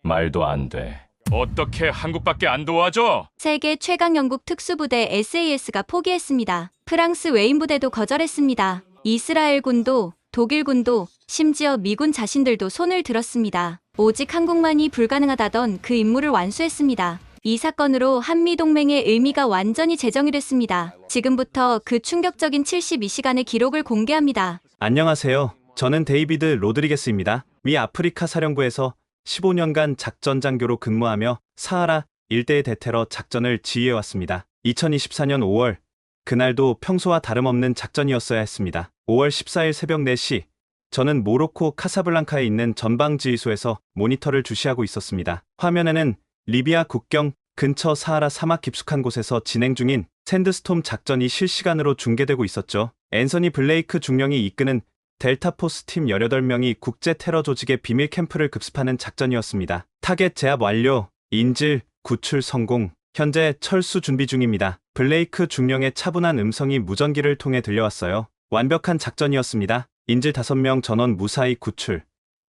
말도 안 돼. 어떻게 한국밖에 안 도와줘? 세계 최강 영국 특수부대 SAS가 포기했습니다. 프랑스 외인 부대도 거절했습니다. 이스라엘 군도, 독일 군도, 심지어 미군 자신들도 손을 들었습니다. 오직 한국만이 불가능하다던 그 임무를 완수했습니다. 이 사건으로 한미동맹의 의미가 완전히 재정이 됐습니다. 지금부터 그 충격적인 72시간의 기록을 공개합니다. 안녕하세요. 저는 데이비드 로드리게스입니다. 미 아프리카 사령부에서 15년간 작전 장교로 근무하며 사하라 일대의 대테러 작전을 지휘해왔습니다. 2024년 5월, 그날도 평소와 다름없는 작전이었어야 했습니다. 5월 14일 새벽 4시, 저는 모로코 카사블랑카에 있는 전방지휘소에서 모니터를 주시하고 있었습니다. 화면에는 리비아 국경 근처 사하라 사막 깊숙한 곳에서 진행 중인 샌드스톰 작전이 실시간으로 중계되고 있었죠. 앤서니 블레이크 중령이 이끄는 델타포스 팀 18명이 국제 테러 조직의 비밀 캠프를 급습하는 작전이었습니다. 타겟 제압 완료, 인질, 구출 성공, 현재 철수 준비 중입니다. 블레이크 중령의 차분한 음성이 무전기를 통해 들려왔어요. 완벽한 작전이었습니다. 인질 5명 전원 무사히 구출,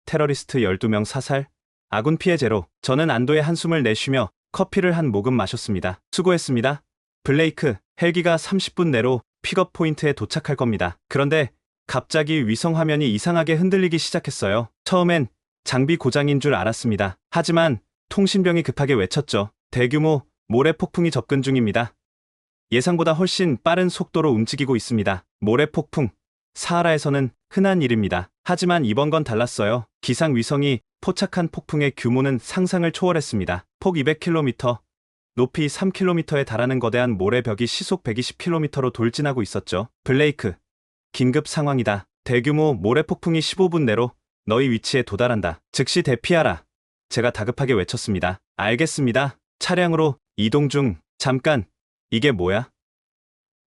테러리스트 12명 사살, 아군 피해 제로. 저는 안도의 한숨을 내쉬며 커피를 한 모금 마셨습니다. 수고했습니다. 블레이크, 헬기가 30분 내로 픽업 포인트에 도착할 겁니다. 그런데 갑자기 위성 화면이 이상하게 흔들리기 시작했어요. 처음엔 장비 고장인 줄 알았습니다. 하지만 통신병이 급하게 외쳤죠. 대규모 모래 폭풍이 접근 중입니다. 예상보다 훨씬 빠른 속도로 움직이고 있습니다. 모래 폭풍, 사하라에서는 흔한 일입니다. 하지만 이번 건 달랐어요. 기상 위성이 포착한 폭풍의 규모는 상상을 초월했습니다. 폭 200km, 높이 3km에 달하는 거대한 모래벽이 시속 120km로 돌진하고 있었죠. 블레이크, 긴급 상황이다. 대규모 모래폭풍이 15분 내로 너희 위치에 도달한다. 즉시 대피하라. 제가 다급하게 외쳤습니다. 알겠습니다. 차량으로 이동 중. 잠깐, 이게 뭐야?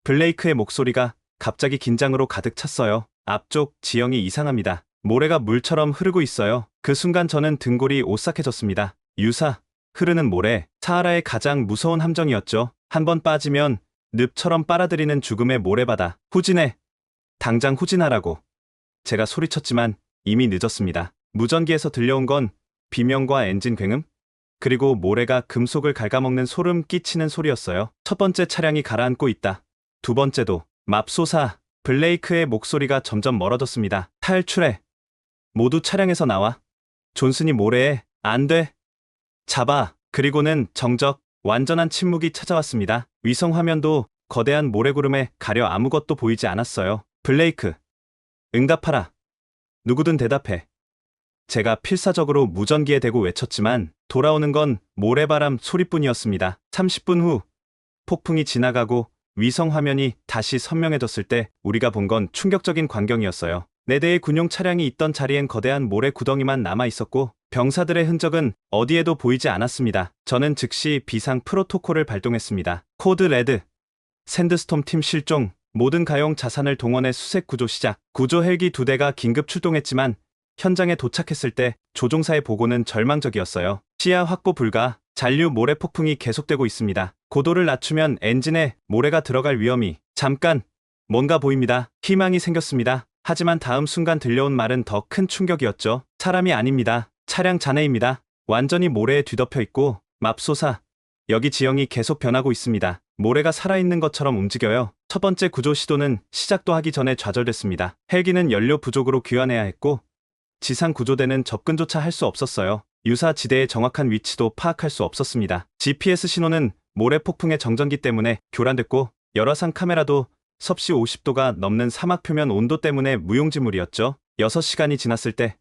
블레이크의 목소리가 갑자기 긴장으로 가득 찼어요. 앞쪽 지형이 이상합니다. 모래가 물처럼 흐르고 있어요. 그 순간 저는 등골이 오싹해졌습니다. 유사, 흐르는 모래, 사하라의 가장 무서운 함정이었죠. 한번 빠지면 늪처럼 빨아들이는 죽음의 모래바다. 후진해. 당장 후진하라고. 제가 소리쳤지만 이미 늦었습니다. 무전기에서 들려온 건 비명과 엔진 굉음, 그리고 모래가 금속을 갉아먹는 소름 끼치는 소리였어요. 첫 번째 차량이 가라앉고 있다. 두 번째도. 맙소사. 블레이크의 목소리가 점점 멀어졌습니다. 탈출해. 모두 차량에서 나와. 존슨이 모래에. 안 돼. 잡아. 그리고는 정적, 완전한 침묵이 찾아왔습니다. 위성 화면도 거대한 모래구름에 가려 아무것도 보이지 않았어요. 블레이크, 응답하라. 누구든 대답해. 제가 필사적으로 무전기에 대고 외쳤지만 돌아오는 건 모래바람 소리뿐이었습니다. 30분 후, 폭풍이 지나가고 위성 화면이 다시 선명해졌을 때 우리가 본 건 충격적인 광경이었어요. 4대의 군용 차량이 있던 자리엔 거대한 모래 구덩이만 남아 있었고 병사들의 흔적은 어디에도 보이지 않았습니다. 저는 즉시 비상 프로토콜을 발동했습니다. 코드 레드, 샌드스톰 팀 실종, 모든 가용 자산을 동원해 수색 구조 시작. 구조 헬기 2대가 긴급 출동했지만 현장에 도착했을 때 조종사의 보고는 절망적이었어요. 시야 확보 불가, 잔류 모래 폭풍이 계속되고 있습니다. 고도를 낮추면 엔진에 모래가 들어갈 위험이. 잠깐, 뭔가 보입니다. 희망이 생겼습니다. 하지만 다음 순간 들려온 말은 더 큰 충격이었죠. 사람이 아닙니다. 차량 잔해입니다. 완전히 모래에 뒤덮여 있고, 맙소사. 여기 지형이 계속 변하고 있습니다. 모래가 살아있는 것처럼 움직여요. 첫 번째 구조 시도는 시작도 하기 전에 좌절됐습니다. 헬기는 연료 부족으로 귀환해야 했고 지상 구조대는 접근조차 할 수 없었어요. 유사 지대의 정확한 위치도 파악할 수 없었습니다. GPS 신호는 모래 폭풍의 정전기 때문에 교란됐고 열화상 카메라도 섭씨 50도가 넘는 사막 표면 온도 때문에 무용지물이었죠. 6시간이 지났을 때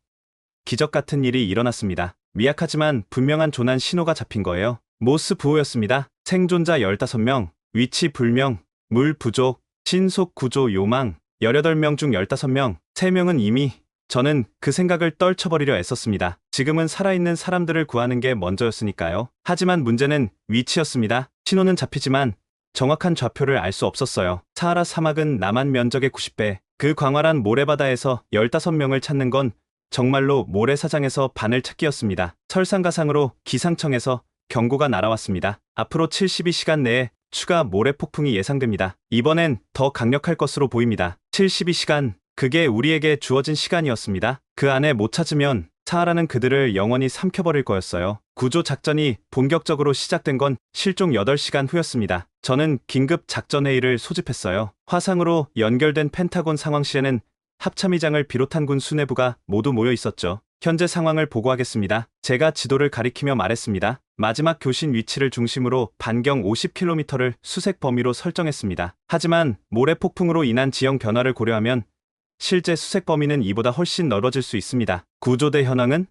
기적 같은 일이 일어났습니다. 미약하지만 분명한 조난 신호가 잡힌 거예요. 모스 부호였습니다. 생존자 15명, 위치 불명, 물 부족, 신속 구조 요망. 18명 중 15명, 3명은 이미. 저는 그 생각을 떨쳐버리려 애썼습니다. 지금은 살아있는 사람들을 구하는 게 먼저였으니까요. 하지만 문제는 위치였습니다. 신호는 잡히지만 정확한 좌표를 알 수 없었어요. 사하라 사막은 남한 면적의 90배, 그 광활한 모래바다에서 15명을 찾는 건 정말로 모래사장에서 바늘찾기였습니다. 설상가상으로 기상청에서 경고가 날아왔습니다. 앞으로 72시간 내에 추가 모래폭풍이 예상됩니다. 이번엔 더 강력할 것으로 보입니다. 72시간, 그게 우리에게 주어진 시간이었습니다. 그 안에 못 찾으면 사하라는 그들을 영원히 삼켜버릴 거였어요. 구조 작전이 본격적으로 시작된 건 실종 8시간 후였습니다. 저는 긴급 작전회의를 소집했어요. 화상으로 연결된 펜타곤 상황실에는 합참의장을 비롯한 군 수뇌부가 모두 모여 있었죠. 현재 상황을 보고하겠습니다. 제가 지도를 가리키며 말했습니다. 마지막 교신 위치를 중심으로 반경 50km를 수색 범위로 설정했습니다. 하지만 모래 폭풍으로 인한 지형 변화를 고려하면 실제 수색 범위는 이보다 훨씬 넓어질 수 있습니다. 구조대 현황은?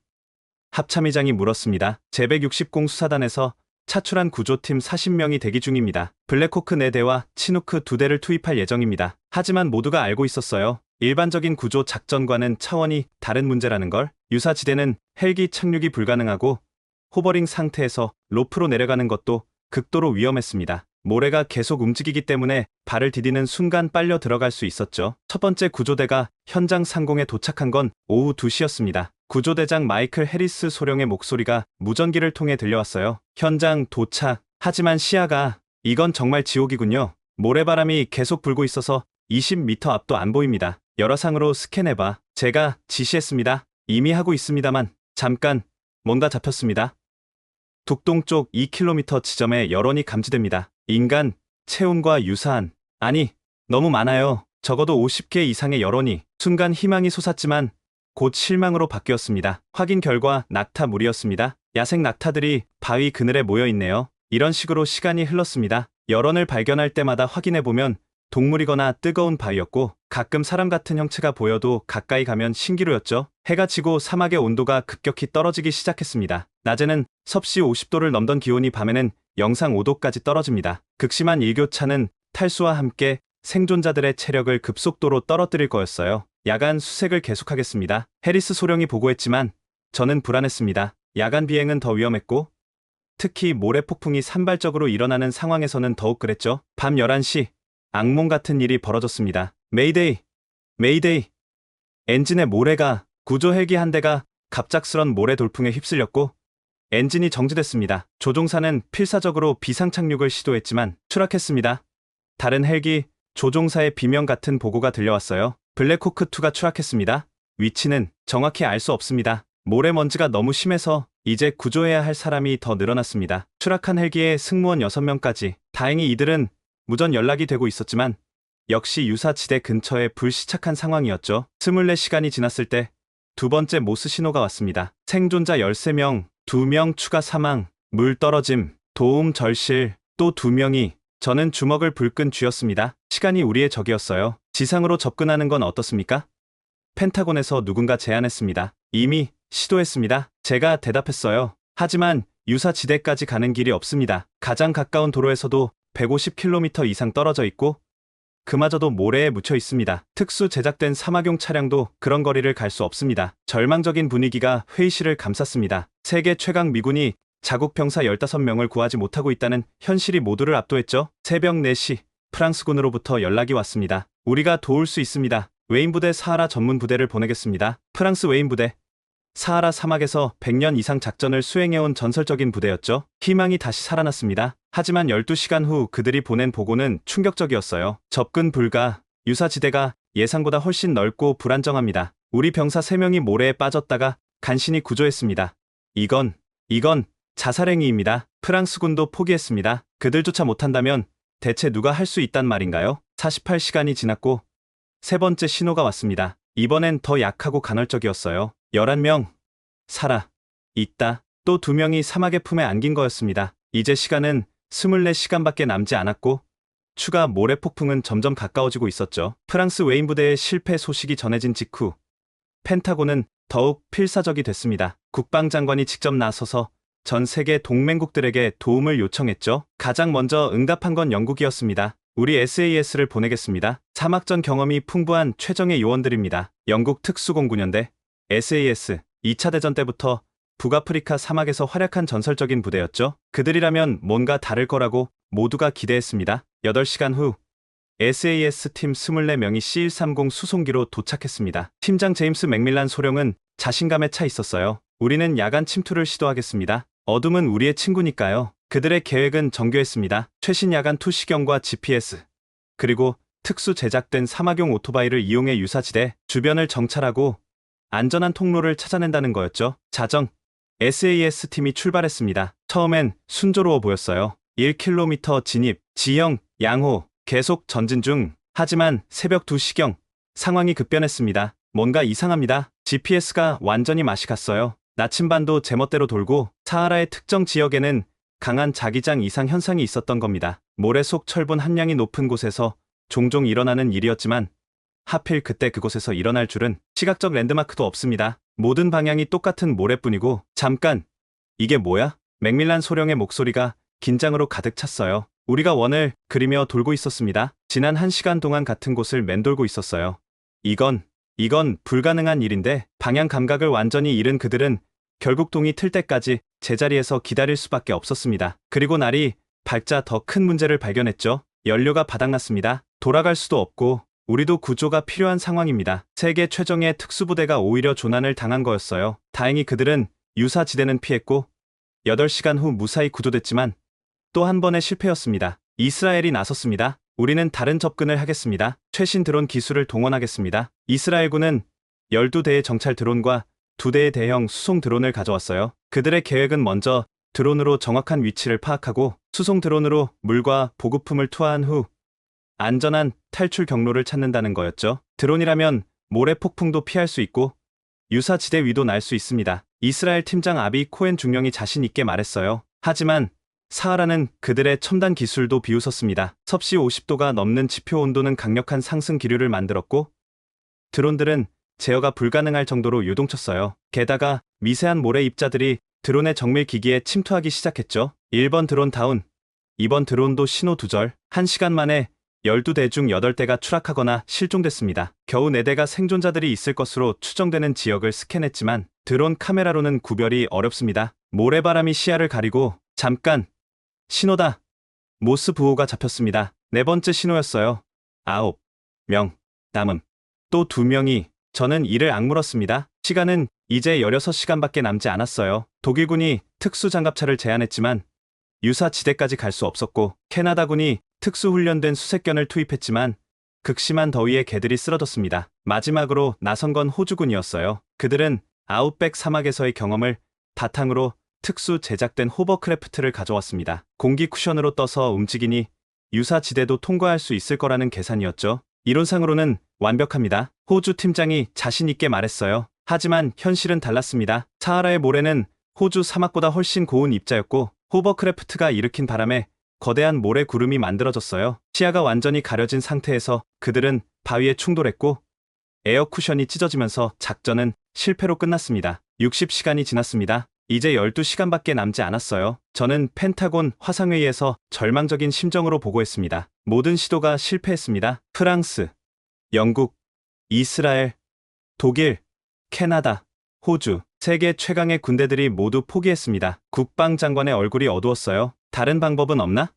합참의장이 물었습니다. 제160공 수사단에서 차출한 구조팀 40명이 대기 중입니다. 블랙호크 4대와 치누크 2대를 투입할 예정입니다. 하지만 모두가 알고 있었어요. 일반적인 구조 작전과는 차원이 다른 문제라는 걸. 유사지대는 헬기 착륙이 불가능하고 호버링 상태에서 로프로 내려가는 것도 극도로 위험했습니다. 모래가 계속 움직이기 때문에 발을 디디는 순간 빨려 들어갈 수 있었죠. 첫 번째 구조대가 현장 상공에 도착한 건 오후 2시였습니다. 구조대장 마이클 해리스 소령의 목소리가 무전기를 통해 들려왔어요. 현장 도착. 하지만 시야가, 이건 정말 지옥이군요. 모래바람이 계속 불고 있어서 20m 앞도 안 보입니다. 여러 상으로 스캔해봐. 제가 지시했습니다. 이미 하고 있습니다만 잠깐 뭔가 잡혔습니다. 북동쪽 2km 지점에 여론이 감지됩니다. 인간, 체온과 유사한, 아니 너무 많아요. 적어도 50개 이상의 여론이. 순간 희망이 솟았지만 곧 실망으로 바뀌었습니다. 확인 결과 낙타물이었습니다. 야생 낙타들이 바위 그늘에 모여있네요. 이런 식으로 시간이 흘렀습니다. 여론을 발견할 때마다 확인해보면 동물이거나 뜨거운 바위였고 가끔 사람 같은 형체가 보여도 가까이 가면 신기루였죠. 해가 지고 사막의 온도가 급격히 떨어지기 시작했습니다. 낮에는 섭씨 50도를 넘던 기온이 밤에는 영상 5도까지 떨어집니다. 극심한 일교차는 탈수와 함께 생존자들의 체력을 급속도로 떨어뜨릴 거였어요. 야간 수색을 계속하겠습니다. 해리스 소령이 보고했지만 저는 불안했습니다. 야간 비행은 더 위험했고 특히 모래 폭풍이 산발적으로 일어나는 상황에서는 더욱 그랬죠. 밤 11시 악몽 같은 일이 벌어졌습니다. 메이데이! 메이데이! 엔진의 모래가, 구조 헬기 한 대가 갑작스런 모래 돌풍에 휩쓸렸고 엔진이 정지됐습니다. 조종사는 필사적으로 비상 착륙을 시도했지만 추락했습니다. 다른 헬기, 조종사의 비명 같은 보고가 들려왔어요. 블랙호크2가 추락했습니다. 위치는 정확히 알 수 없습니다. 모래먼지가 너무 심해서 이제 구조해야 할 사람이 더 늘어났습니다. 추락한 헬기에 승무원 6명까지. 다행히 이들은 무전 연락이 되고 있었지만 역시 유사지대 근처에 불시착한 상황이었죠. 24시간이 지났을 때 두 번째 모스 신호가 왔습니다. 생존자 13명, 2명 추가 사망, 물 떨어짐, 도움 절실, 또 2명이. 저는 주먹을 불끈 쥐었습니다. 시간이 우리의 적이었어요. 지상으로 접근하는 건 어떻습니까? 펜타곤에서 누군가 제안했습니다. 이미 시도했습니다. 제가 대답했어요. 하지만 유사지대까지 가는 길이 없습니다. 가장 가까운 도로에서도 150km 이상 떨어져 있고 그마저도 모래에 묻혀 있습니다. 특수 제작된 사막용 차량도 그런 거리를 갈 수 없습니다. 절망적인 분위기가 회의실을 감쌌습니다. 세계 최강 미군이 자국 병사 15명을 구하지 못하고 있다는 현실이 모두를 압도했죠. 새벽 4시 프랑스군으로부터 연락이 왔습니다. 우리가 도울 수 있습니다. 웨인 부대 사하라 전문 부대를 보내겠습니다. 프랑스 웨인 부대. 사하라 사막에서 100년 이상 작전을 수행해온 전설적인 부대였죠. 희망이 다시 살아났습니다. 하지만 12시간 후 그들이 보낸 보고는 충격적이었어요. 접근 불가. 유사지대가 예상보다 훨씬 넓고 불안정합니다. 우리 병사 3명이 모래에 빠졌다가 간신히 구조했습니다. 이건 자살행위입니다. 프랑스군도 포기했습니다. 그들조차 못한다면 대체 누가 할 수 있단 말인가요? 48시간이 지났고 세 번째 신호가 왔습니다. 이번엔 더 약하고 간헐적이었어요. 11명 살아 있다. 또 2명이 사막의 품에 안긴 거였습니다. 이제 시간은 24시간밖에 남지 않았고 추가 모래 폭풍은 점점 가까워지고 있었죠. 프랑스 웨인 부대의 실패 소식이 전해진 직후 펜타곤은 더욱 필사적이 됐습니다. 국방장관이 직접 나서서 전 세계 동맹국들에게 도움을 요청했죠. 가장 먼저 응답한 건 영국이었습니다. 우리 SAS를 보내겠습니다. 사막전 경험이 풍부한 최정예 요원들입니다. 영국 특수공군연대 SAS. 2차 대전 때부터 북아프리카 사막에서 활약한 전설적인 부대였죠. 그들이라면 뭔가 다를 거라고 모두가 기대했습니다. 8시간 후 SAS 팀 24명이 C-130 수송기로 도착했습니다. 팀장 제임스 맥밀란 소령은 자신감에 차 있었어요. 우리는 야간 침투를 시도하겠습니다. 어둠은 우리의 친구니까요. 그들의 계획은 정교했습니다. 최신 야간 투시경과 GPS, 그리고 특수 제작된 사막용 오토바이를 이용해 유사지대 주변을 정찰하고 안전한 통로를 찾아낸다는 거였죠. 자정, SAS 팀이 출발했습니다. 처음엔 순조로워 보였어요. 1km 진입, 지형, 양호, 계속 전진 중. 하지만 새벽 2시경 상황이 급변했습니다. 뭔가 이상합니다. GPS가 완전히 맛이 갔어요. 나침반도 제멋대로 돌고 사하라의 특정 지역에는 강한 자기장 이상 현상이 있었던 겁니다. 모래 속 철분 함량이 높은 곳에서 종종 일어나는 일이었지만 하필 그때 그곳에서 일어날 줄은. 시각적 랜드마크도 없습니다. 모든 방향이 똑같은 모래뿐이고. 잠깐! 이게 뭐야? 맥밀란 소령의 목소리가 긴장으로 가득 찼어요. 우리가 원을 그리며 돌고 있었습니다. 지난 1시간 동안 같은 곳을 맴돌고 있었어요. 이건 불가능한 일인데. 방향 감각을 완전히 잃은 그들은 결국 동이 틀 때까지 제자리에서 기다릴 수밖에 없었습니다. 그리고 날이 밝자 더 큰 문제를 발견했죠. 연료가 바닥났습니다. 돌아갈 수도 없고 우리도 구조가 필요한 상황입니다. 세계 최정예 특수부대가 오히려 조난을 당한 거였어요. 다행히 그들은 유사지대는 피했고 8시간 후 무사히 구조됐지만 또 한 번의 실패였습니다. 이스라엘이 나섰습니다. 우리는 다른 접근을 하겠습니다. 최신 드론 기술을 동원하겠습니다. 이스라엘군은 12대의 정찰 드론과 2대의 대형 수송 드론을 가져왔어요. 그들의 계획은 먼저 드론으로 정확한 위치를 파악하고 수송 드론으로 물과 보급품을 투하한 후 안전한 탈출 경로를 찾는다는 거였죠. 드론이라면 모래 폭풍도 피할 수 있고 유사지대 위도 날 수 있습니다. 이스라엘 팀장 아비 코엔 중령이 자신 있게 말했어요. 하지만 사하라는 그들의 첨단 기술도 비웃었습니다. 섭씨 50도가 넘는 지표 온도는 강력한 상승 기류를 만들었고 드론들은 제어가 불가능할 정도로 요동쳤어요. 게다가 미세한 모래 입자들이 드론의 정밀 기기에 침투하기 시작했죠. 1번 드론 다운, 2번 드론도 신호 두절. 1시간 만에 12대 중 8대가 추락하거나 실종됐습니다. 겨우 4대가 생존자들이 있을 것으로 추정되는 지역을 스캔했지만 드론 카메라로는 구별이 어렵습니다. 모래바람이 시야를 가리고. 잠깐! 신호다! 모스 부호가 잡혔습니다. 4번째 신호였어요. 9명 남음. 또 2명이. 저는 이를 악물었습니다. 시간은 이제 16시간밖에 남지 않았어요. 독일군이 특수장갑차를 제안했지만 유사지대까지 갈 수 없었고 캐나다군이 특수훈련된 수색견을 투입했지만 극심한 더위에 개들이 쓰러졌습니다. 마지막으로 나선 건 호주군이었어요. 그들은 아웃백 사막에서의 경험을 바탕으로 특수 제작된 호버크래프트를 가져왔습니다. 공기 쿠션으로 떠서 움직이니 유사지대도 통과할 수 있을 거라는 계산이었죠. 이론상으로는 완벽합니다. 호주 팀장이 자신 있게 말했어요. 하지만 현실은 달랐습니다. 사하라의 모래는 호주 사막보다 훨씬 고운 입자였고 호버크래프트가 일으킨 바람에 거대한 모래 구름이 만들어졌어요. 시야가 완전히 가려진 상태에서 그들은 바위에 충돌했고 에어 쿠션이 찢어지면서 작전은 실패로 끝났습니다. 60시간이 지났습니다. 이제 12시간밖에 남지 않았어요. 저는 펜타곤 화상회의에서 절망적인 심정으로 보고했습니다. 모든 시도가 실패했습니다. 프랑스, 영국, 이스라엘, 독일, 캐나다, 호주, 세계 최강의 군대들이 모두 포기했습니다. 국방장관의 얼굴이 어두웠어요. 다른 방법은 없나?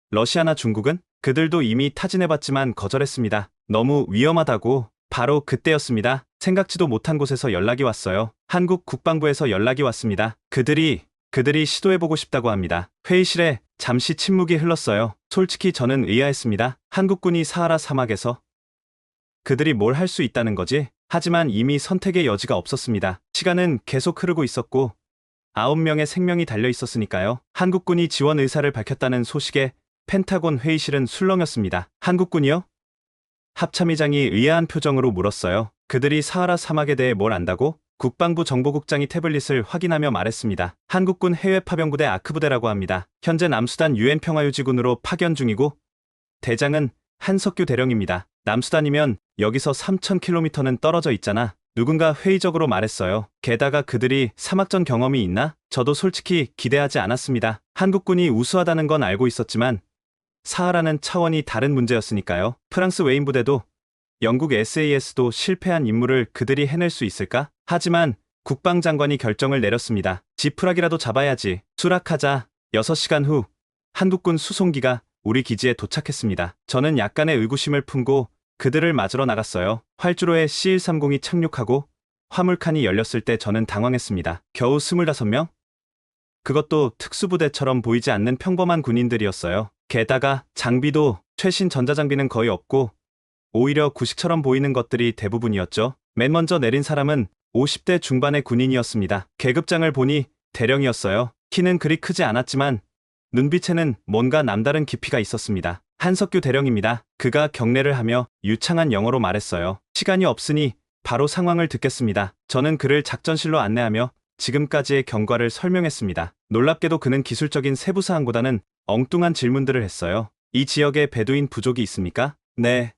러시아나 중국은? 그들도 이미 타진해봤지만 거절했습니다. 너무 위험하다고. 바로 그때였습니다. 생각지도 못한 곳에서 연락이 왔어요. 한국 국방부에서 연락이 왔습니다. 그들이 시도해보고 싶다고 합니다. 회의실에 잠시 침묵이 흘렀어요. 솔직히 저는 의아했습니다. 한국군이 사하라 사막에서 그들이 뭘 할 수 있다는 거지? 하지만 이미 선택의 여지가 없었습니다. 시간은 계속 흐르고 있었고 9명의 생명이 달려 있었으니까요. 한국군이 지원 의사를 밝혔다는 소식에 펜타곤 회의실은 술렁였습니다. 한국군이요? 합참의장이 의아한 표정으로 물었어요. 그들이 사하라 사막에 대해 뭘 안다고? 국방부 정보국장이 태블릿을 확인하며 말했습니다. 한국군 해외 파병부대 아크부대라고 합니다. 현재 남수단 유엔 평화유지군으로 파견 중이고 대장은 한석규 대령입니다. 남수단이면 여기서 3000km는 떨어져 있잖아. 누군가 회의적으로 말했어요. 게다가 그들이 사막전 경험이 있나? 저도 솔직히 기대하지 않았습니다. 한국군이 우수하다는 건 알고 있었지만 사하라는 차원이 다른 문제였으니까요. 프랑스 웨인 부대도 영국 SAS도 실패한 임무를 그들이 해낼 수 있을까? 하지만 국방장관이 결정을 내렸습니다. 지푸라기라도 잡아야지. 수락하자. 6시간 후 한국군 수송기가 우리 기지에 도착했습니다. 저는 약간의 의구심을 품고 그들을 맞으러 나갔어요. 활주로에 C-130이 착륙하고 화물칸이 열렸을 때 저는 당황했습니다. 겨우 25명? 그것도 특수부대처럼 보이지 않는 평범한 군인들이었어요. 게다가 장비도 최신 전자장비는 거의 없고 오히려 구식처럼 보이는 것들이 대부분이었죠. 맨 먼저 내린 사람은 50대 중반의 군인이었습니다. 계급장을 보니 대령이었어요. 키는 그리 크지 않았지만 눈빛에는 뭔가 남다른 깊이가 있었습니다. 한석규 대령입니다. 그가 경례를 하며 유창한 영어로 말했어요. 시간이 없으니 바로 상황을 듣겠습니다. 저는 그를 작전실로 안내하며 지금까지의 경과를 설명했습니다. 놀랍게도 그는 기술적인 세부사항보다는 엉뚱한 질문들을 했어요. 이 지역에 베두인 부족이 있습니까? 네.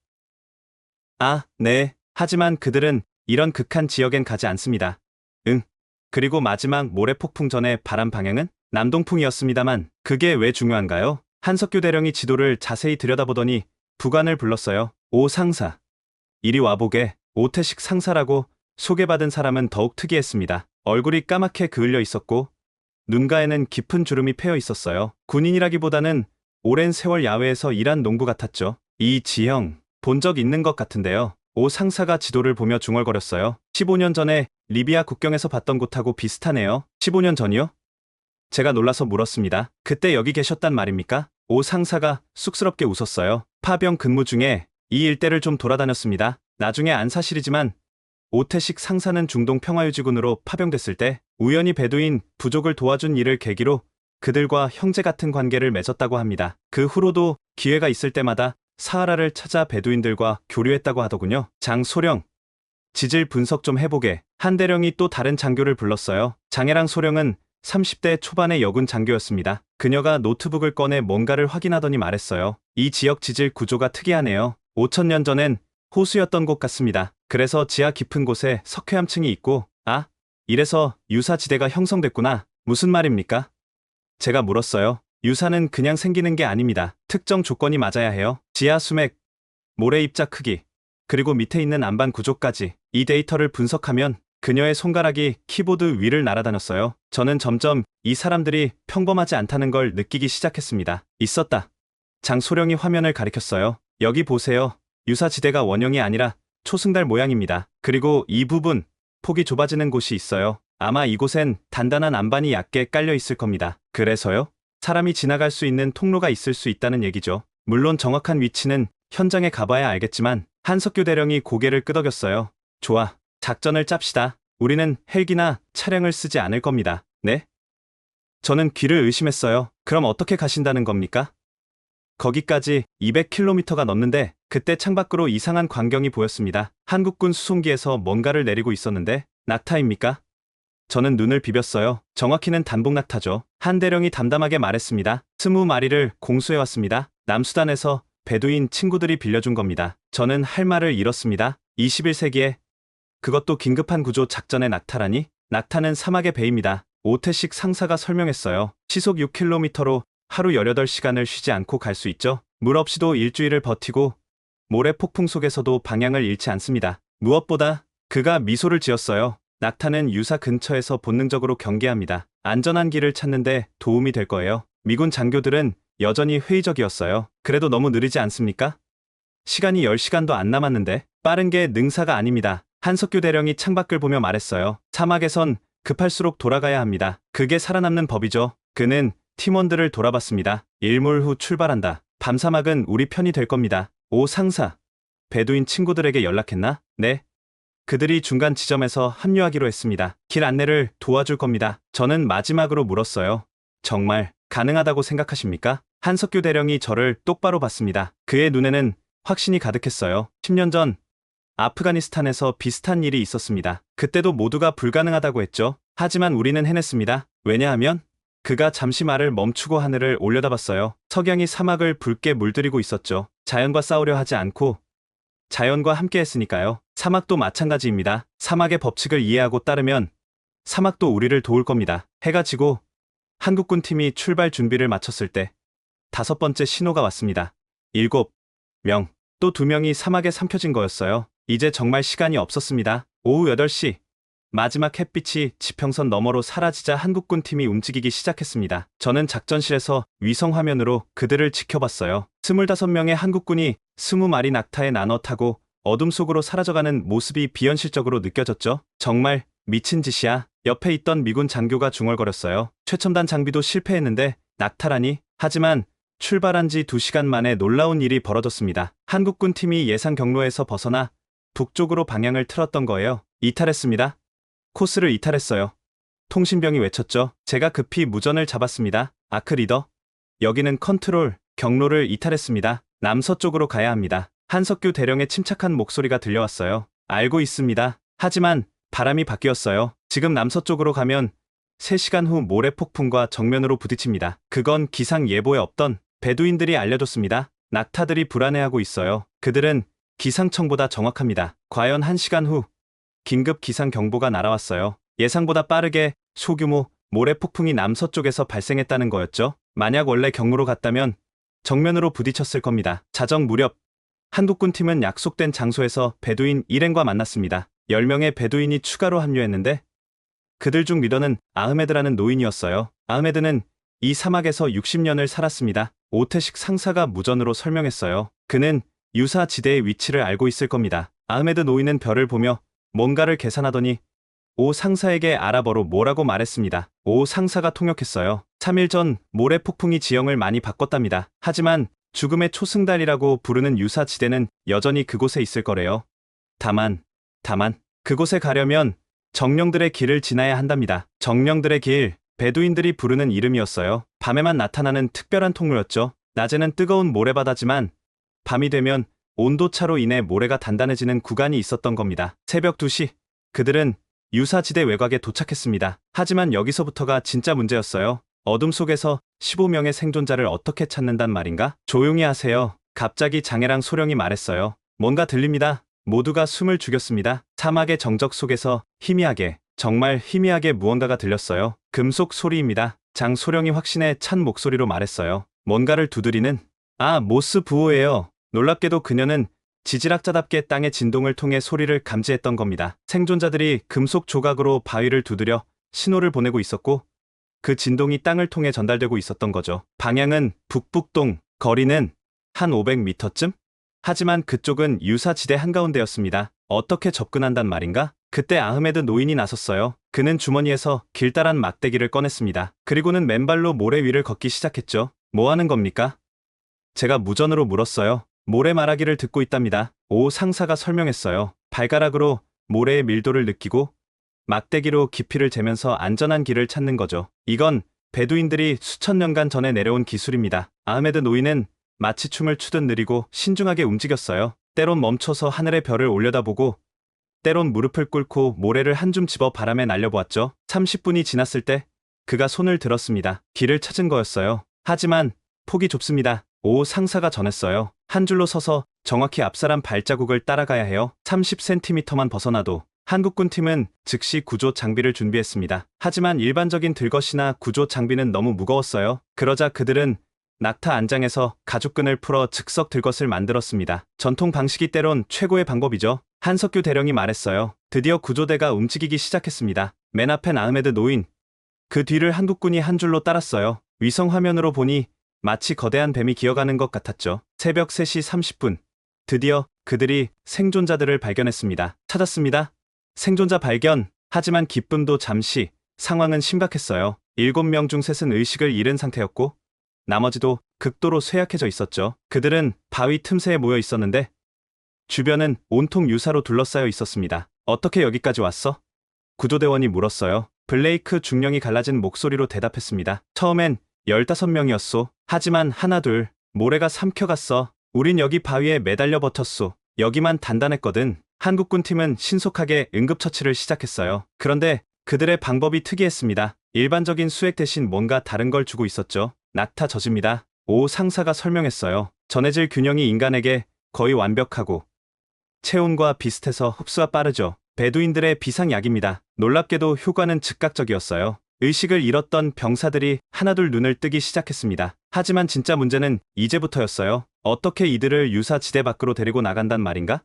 아, 네. 하지만 그들은 이런 극한 지역엔 가지 않습니다. 응. 그리고 마지막 모래폭풍 전의 바람 방향은? 남동풍이었습니다만 그게 왜 중요한가요? 한석규 대령이 지도를 자세히 들여다보더니 부관을 불렀어요. 오 상사. 이리 와보게. 오태식 상사라고 소개받은 사람은 더욱 특이했습니다. 얼굴이 까맣게 그을려 있었고 눈가에는 깊은 주름이 패여 있었어요. 군인이라기보다는 오랜 세월 야외에서 일한 농부 같았죠. 이 지형 본 적 있는 것 같은데요. 오 상사가 지도를 보며 중얼거렸어요. 15년 전에 리비아 국경에서 봤던 곳하고 비슷하네요. 15년 전이요? 제가 놀라서 물었습니다. 그때 여기 계셨단 말입니까? 오 상사가 쑥스럽게 웃었어요. 파병 근무 중에 이 일대를 좀 돌아다녔습니다. 나중에 안 사실이지만 오태식 상사는 중동 평화유지군으로 파병됐을 때 우연히 베두인 부족을 도와준 일을 계기로 그들과 형제 같은 관계를 맺었다고 합니다. 그 후로도 기회가 있을 때마다 사하라를 찾아 베두인들과 교류했다고 하더군요. 장소령, 지질 분석 좀 해보게. 한 대령이 또 다른 장교를 불렀어요. 장해랑 소령은 30대 초반의 여군 장교였습니다. 그녀가 노트북을 꺼내 뭔가를 확인하더니 말했어요. 이 지역 지질 구조가 특이하네요. 5천년 전엔 호수였던 곳 같습니다. 그래서 지하 깊은 곳에 석회암층이 있고, 아, 이래서 유사지대가 형성됐구나. 무슨 말입니까? 제가 물었어요. 유사는 그냥 생기는 게 아닙니다. 특정 조건이 맞아야 해요. 지하 수맥, 모래 입자 크기, 그리고 밑에 있는 안반 구조까지. 이 데이터를 분석하면 그녀의 손가락이 키보드 위를 날아다녔어요. 저는 점점 이 사람들이 평범하지 않다는 걸 느끼기 시작했습니다. 있었다. 장소령이 화면을 가리켰어요. 여기 보세요. 유사지대가 원형이 아니라 초승달 모양입니다. 그리고 이 부분, 폭이 좁아지는 곳이 있어요. 아마 이곳엔 단단한 안반이 얕게 깔려 있을 겁니다. 그래서요? 사람이 지나갈 수 있는 통로가 있을 수 있다는 얘기죠. 물론 정확한 위치는 현장에 가봐야 알겠지만 한석규 대령이 고개를 끄덕였어요. 좋아. 작전을 짭시다. 우리는 헬기나 차량을 쓰지 않을 겁니다. 네? 저는 귀를 의심했어요. 그럼 어떻게 가신다는 겁니까? 거기까지 200km가 넘는데 그때 창밖으로 이상한 광경이 보였습니다. 한국군 수송기에서 뭔가를 내리고 있었는데 낙타입니까? 저는 눈을 비볐어요. 정확히는 단복 낙타죠. 한 대령이 담담하게 말했습니다. 20마리를 공수해왔습니다. 남수단에서 베두인 친구들이 빌려준 겁니다. 저는 할 말을 잃었습니다. 21세기에 그것도 긴급한 구조 작전의 낙타라니? 낙타는 사막의 배입니다. 오태식 상사가 설명했어요. 시속 6km로 하루 18시간을 쉬지 않고 갈 수 있죠. 물 없이도 일주일을 버티고 모래 폭풍 속에서도 방향을 잃지 않습니다. 무엇보다 그가 미소를 지었어요. 낙타는 유사 근처에서 본능적으로 경계합니다. 안전한 길을 찾는데 도움이 될 거예요. 미군 장교들은 여전히 회의적이었어요. 그래도 너무 느리지 않습니까? 시간이 10시간도 안 남았는데 빠른 게 능사가 아닙니다. 한석규 대령이 창밖을 보며 말했어요. 사막에선 급할수록 돌아가야 합니다. 그게 살아남는 법이죠. 그는 팀원들을 돌아봤습니다. 일몰 후 출발한다. 밤사막은 우리 편이 될 겁니다. 오 상사. 베두인 친구들에게 연락했나? 네. 그들이 중간 지점에서 합류하기로 했습니다. 길 안내를 도와줄 겁니다. 저는 마지막으로 물었어요. 정말 가능하다고 생각하십니까? 한석규 대령이 저를 똑바로 봤습니다. 그의 눈에는 확신이 가득했어요. 10년 전 아프가니스탄에서 비슷한 일이 있었습니다. 그때도 모두가 불가능하다고 했죠. 하지만 우리는 해냈습니다. 왜냐하면 그가 잠시 말을 멈추고 하늘을 올려다봤어요. 석양이 사막을 붉게 물들이고 있었죠. 자연과 싸우려 하지 않고 자연과 함께 했으니까요. 사막도 마찬가지입니다. 사막의 법칙을 이해하고 따르면 사막도 우리를 도울 겁니다. 해가 지고 한국군 팀이 출발 준비를 마쳤을 때 5번째 신호가 왔습니다. 7명, 또 2명이 사막에 삼켜진 거였어요. 이제 정말 시간이 없었습니다. 오후 8시, 마지막 햇빛이 지평선 너머로 사라지자 한국군 팀이 움직이기 시작했습니다. 저는 작전실에서 위성화면으로 그들을 지켜봤어요. 25명의 한국군이 20마리 낙타에 나눠 타고 어둠 속으로 사라져가는 모습이 비현실적으로 느껴졌죠. 정말 미친 짓이야. 옆에 있던 미군 장교가 중얼거렸어요. 최첨단 장비도 실패했는데 낙타라니. 하지만 출발한 지 2시간 만에 놀라운 일이 벌어졌습니다. 한국군 팀이 예상 경로에서 벗어나 북쪽으로 방향을 틀었던 거예요. 이탈했습니다. 코스를 이탈했어요. 통신병이 외쳤죠. 제가 급히 무전을 잡았습니다. 아크 리더. 여기는 컨트롤, 경로를 이탈했습니다. 남서쪽으로 가야 합니다. 한석규 대령의 침착한 목소리가 들려왔어요. 알고 있습니다. 하지만 바람이 바뀌었어요. 지금 남서쪽으로 가면 3시간 후 모래 폭풍과 정면으로 부딪힙니다. 그건 기상 예보에 없던 베두인들이 알려줬습니다. 낙타들이 불안해하고 있어요. 그들은 기상청보다 정확합니다. 과연 1시간 후 긴급 기상 경보가 날아왔어요. 예상보다 빠르게 소규모 모래 폭풍이 남서쪽에서 발생했다는 거였죠. 만약 원래 경로로 갔다면 정면으로 부딪혔을 겁니다. 자정 무렵 한국군 팀은 약속된 장소에서 베두인 일행과 만났습니다. 10명의 베두인이 추가로 합류했는데 그들 중 리더는 아흐메드라는 노인이었어요. 아흐메드는 이 사막에서 60년을 살았습니다. 오태식 상사가 무전으로 설명했어요. 그는 유사 지대의 위치를 알고 있을 겁니다. 아흐메드 노인은 별을 보며 뭔가를 계산하더니 오 상사에게 아랍어로 뭐라고 말했습니다. 오 상사가 통역했어요. 3일 전 모래 폭풍이 지형을 많이 바꿨답니다. 하지만 죽음의 초승달이라고 부르는 유사 지대는 여전히 그곳에 있을 거래요. 다만 그곳에 가려면 정령들의 길을 지나야 한답니다. 정령들의 길, 베두인들이 부르는 이름이었어요. 밤에만 나타나는 특별한 통로였죠. 낮에는 뜨거운 모래바다지만 밤이 되면 온도차로 인해 모래가 단단해지는 구간이 있었던 겁니다. 새벽 2시, 그들은 유사지대 외곽에 도착했습니다. 하지만 여기서부터가 진짜 문제였어요. 어둠 속에서 15명의 생존자를 어떻게 찾는단 말인가? 조용히 하세요. 갑자기 장애랑 소령이 말했어요. 뭔가 들립니다. 모두가 숨을 죽였습니다. 사막의 정적 속에서 희미하게, 정말 희미하게 무언가가 들렸어요. 금속 소리입니다. 장 소령이 확신에 찬 목소리로 말했어요. 뭔가를 두드리는? 아, 모스 부호예요. 놀랍게도 그녀는 지질학자답게 땅의 진동을 통해 소리를 감지했던 겁니다. 생존자들이 금속 조각으로 바위를 두드려 신호를 보내고 있었고 그 진동이 땅을 통해 전달되고 있었던 거죠. 방향은 북북동, 거리는 한 500m쯤? 하지만 그쪽은 유사지대 한가운데였습니다. 어떻게 접근한단 말인가? 그때 아흐메드 노인이 나섰어요. 그는 주머니에서 길다란 막대기를 꺼냈습니다. 그리고는 맨발로 모래 위를 걷기 시작했죠. 뭐 하는 겁니까? 제가 무전으로 물었어요. 모래 말하기를 듣고 있답니다. 오 상사가 설명했어요. 발가락으로 모래의 밀도를 느끼고 막대기로 깊이를 재면서 안전한 길을 찾는 거죠. 이건 베두인들이 수천 년간 전에 내려온 기술입니다. 아흐메드 노인은 마치 춤을 추듯 느리고 신중하게 움직였어요. 때론 멈춰서 하늘의 별을 올려다보고 때론 무릎을 꿇고 모래를 한 줌 집어 바람에 날려보았죠. 30분이 지났을 때 그가 손을 들었습니다. 길을 찾은 거였어요. 하지만 폭이 좁습니다. 오 상사가 전했어요. 한 줄로 서서 정확히 앞사람 발자국을 따라가야 해요. 30cm만 벗어나도. 한국군 팀은 즉시 구조 장비를 준비했습니다. 하지만 일반적인 들것이나 구조 장비는 너무 무거웠어요. 그러자 그들은 낙타 안장에서 가죽끈을 풀어 즉석 들것을 만들었습니다. 전통 방식이 때론 최고의 방법이죠. 한석규 대령이 말했어요. 드디어 구조대가 움직이기 시작했습니다. 맨 앞엔 아흐메드 노인. 그 뒤를 한국군이 한 줄로 따랐어요. 위성 화면으로 보니 마치 거대한 뱀이 기어가는 것 같았죠. 새벽 3시 30분. 드디어 그들이 생존자들을 발견했습니다. 찾았습니다. 생존자 발견. 하지만 기쁨도 잠시. 상황은 심각했어요. 7명 중 셋은 의식을 잃은 상태였고 나머지도 극도로 쇠약해져 있었죠. 그들은 바위 틈새에 모여 있었는데 주변은 온통 유사로 둘러싸여 있었습니다. 어떻게 여기까지 왔어? 구조대원이 물었어요. 블레이크 중령이 갈라진 목소리로 대답했습니다. 처음엔 15명이었소. 하지만 하나둘 모래가 삼켜갔어. 우린 여기 바위에 매달려 버텼소. 여기만 단단했거든. 한국군 팀은 신속하게 응급처치를 시작했어요. 그런데 그들의 방법이 특이했습니다. 일반적인 수액 대신 뭔가 다른 걸 주고 있었죠. 낙타 젖입니다. 오 상사가 설명했어요. 전해질 균형이 인간에게 거의 완벽하고 체온과 비슷해서 흡수가 빠르죠. 베두인들의 비상약입니다. 놀랍게도 효과는 즉각적이었어요. 의식을 잃었던 병사들이 하나둘 눈을 뜨기 시작했습니다. 하지만 진짜 문제는 이제부터였어요. 어떻게 이들을 유사 지대 밖으로 데리고 나간단 말인가?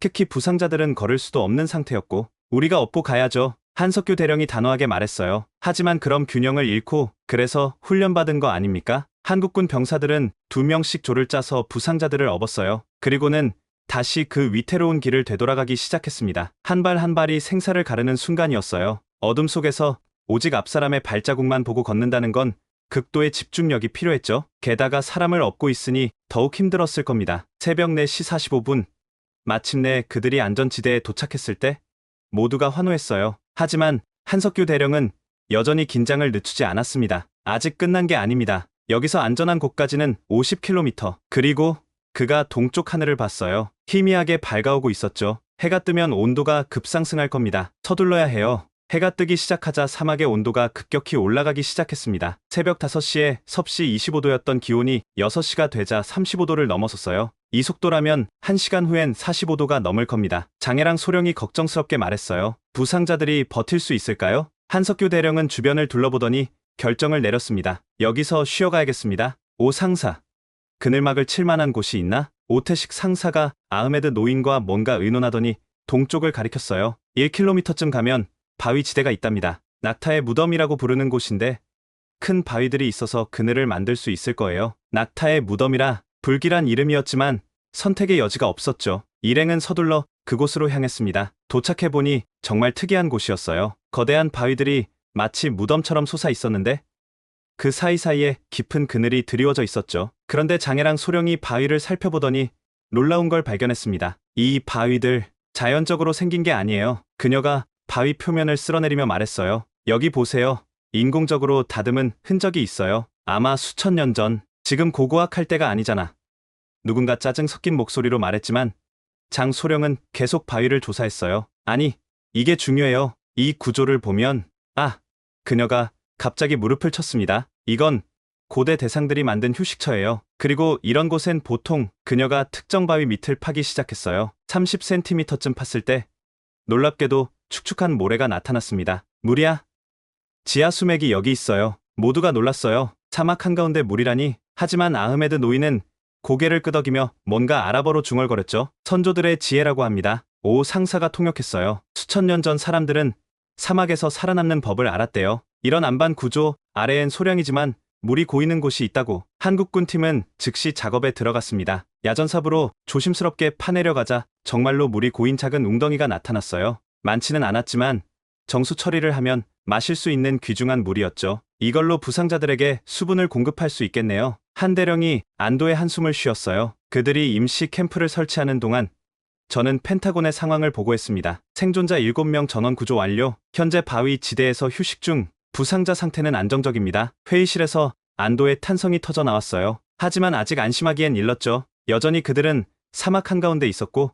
특히 부상자들은 걸을 수도 없는 상태였고 우리가 업고 가야죠. 한석규 대령이 단호하게 말했어요. 하지만 그럼 균형을 잃고 그래서 훈련받은 거 아닙니까? 한국군 병사들은 2명씩 조를 짜서 부상자들을 업었어요. 그리고는 다시 그 위태로운 길을 되돌아가기 시작했습니다. 한 발 한 발이 생사를 가르는 순간이었어요. 어둠 속에서 오직 앞사람의 발자국만 보고 걷는다는 건 극도의 집중력이 필요했죠. 게다가 사람을 업고 있으니 더욱 힘들었을 겁니다. 새벽 4시 45분. 마침내 그들이 안전지대에 도착했을 때 모두가 환호했어요. 하지만 한석규 대령은 여전히 긴장을 늦추지 않았습니다. 아직 끝난 게 아닙니다. 여기서 안전한 곳까지는 50km. 그리고 그가 동쪽 하늘을 봤어요. 희미하게 밝아오고 있었죠. 해가 뜨면 온도가 급상승할 겁니다. 서둘러야 해요. 해가 뜨기 시작하자 사막의 온도가 급격히 올라가기 시작했습니다. 새벽 5시에 섭씨 25도였던 기온이 6시가 되자 35도를 넘어섰어요. 이 속도라면 1시간 후엔 45도가 넘을 겁니다. 장해랑 소령이 걱정스럽게 말했어요. 부상자들이 버틸 수 있을까요? 한석규 대령은 주변을 둘러보더니 결정을 내렸습니다. 여기서 쉬어가야겠습니다. 오 상사. 그늘막을 칠 만한 곳이 있나? 오태식 상사가 아흐메드 노인과 뭔가 의논하더니 동쪽을 가리켰어요. 1km쯤 가면 바위 지대가 있답니다. 낙타의 무덤이라고 부르는 곳인데 큰 바위들이 있어서 그늘을 만들 수 있을 거예요. 낙타의 무덤이라 불길한 이름이었지만 선택의 여지가 없었죠. 일행은 서둘러 그곳으로 향했습니다. 도착해보니 정말 특이한 곳이었어요. 거대한 바위들이 마치 무덤처럼 솟아 있었는데 그 사이사이에 깊은 그늘이 드리워져 있었죠. 그런데 장해랑 소령이 바위를 살펴보더니 놀라운 걸 발견했습니다. 이 바위들 자연적으로 생긴 게 아니에요. 그녀가 바위 표면을 쓸어내리며 말했어요. 여기 보세요. 인공적으로 다듬은 흔적이 있어요. 아마 수천 년 전. 지금 고고학할 때가 아니잖아. 누군가 짜증 섞인 목소리로 말했지만 장소령은 계속 바위를 조사했어요. 아니, 이게 중요해요. 이 구조를 보면 그녀가 갑자기 무릎을 쳤습니다. 이건 고대 대상들이 만든 휴식처예요. 그리고 이런 곳엔 보통 그녀가 특정 바위 밑을 파기 시작했어요. 30cm쯤 팠을 때 놀랍게도 축축한 모래가 나타났습니다. 물이야? 지하 수맥이 여기 있어요. 모두가 놀랐어요. 사막 한가운데 물이라니. 하지만 아흐메드 노인은 고개를 끄덕이며 뭔가 아랍어로 중얼거렸죠. 선조들의 지혜라고 합니다. 오 상사가 통역했어요. 수천 년 전 사람들은 사막에서 살아남는 법을 알았대요. 이런 안반 구조 아래엔 소량이지만 물이 고이는 곳이 있다고. 한국군 팀은 즉시 작업에 들어갔습니다. 야전삽으로 조심스럽게 파내려가자 정말로 물이 고인 작은 웅덩이가 나타났어요. 많지는 않았지만 정수 처리를 하면 마실 수 있는 귀중한 물이었죠. 이걸로 부상자들에게 수분을 공급할 수 있겠네요. 한 대령이 안도의 한숨을 쉬었어요. 그들이 임시 캠프를 설치하는 동안 저는 펜타곤의 상황을 보고했습니다. 생존자 7명 전원 구조 완료. 현재 바위 지대에서 휴식 중. 부상자 상태는 안정적입니다. 회의실에서 안도의 탄성이 터져 나왔어요. 하지만 아직 안심하기엔 일렀죠. 여전히 그들은 사막 한가운데 있었고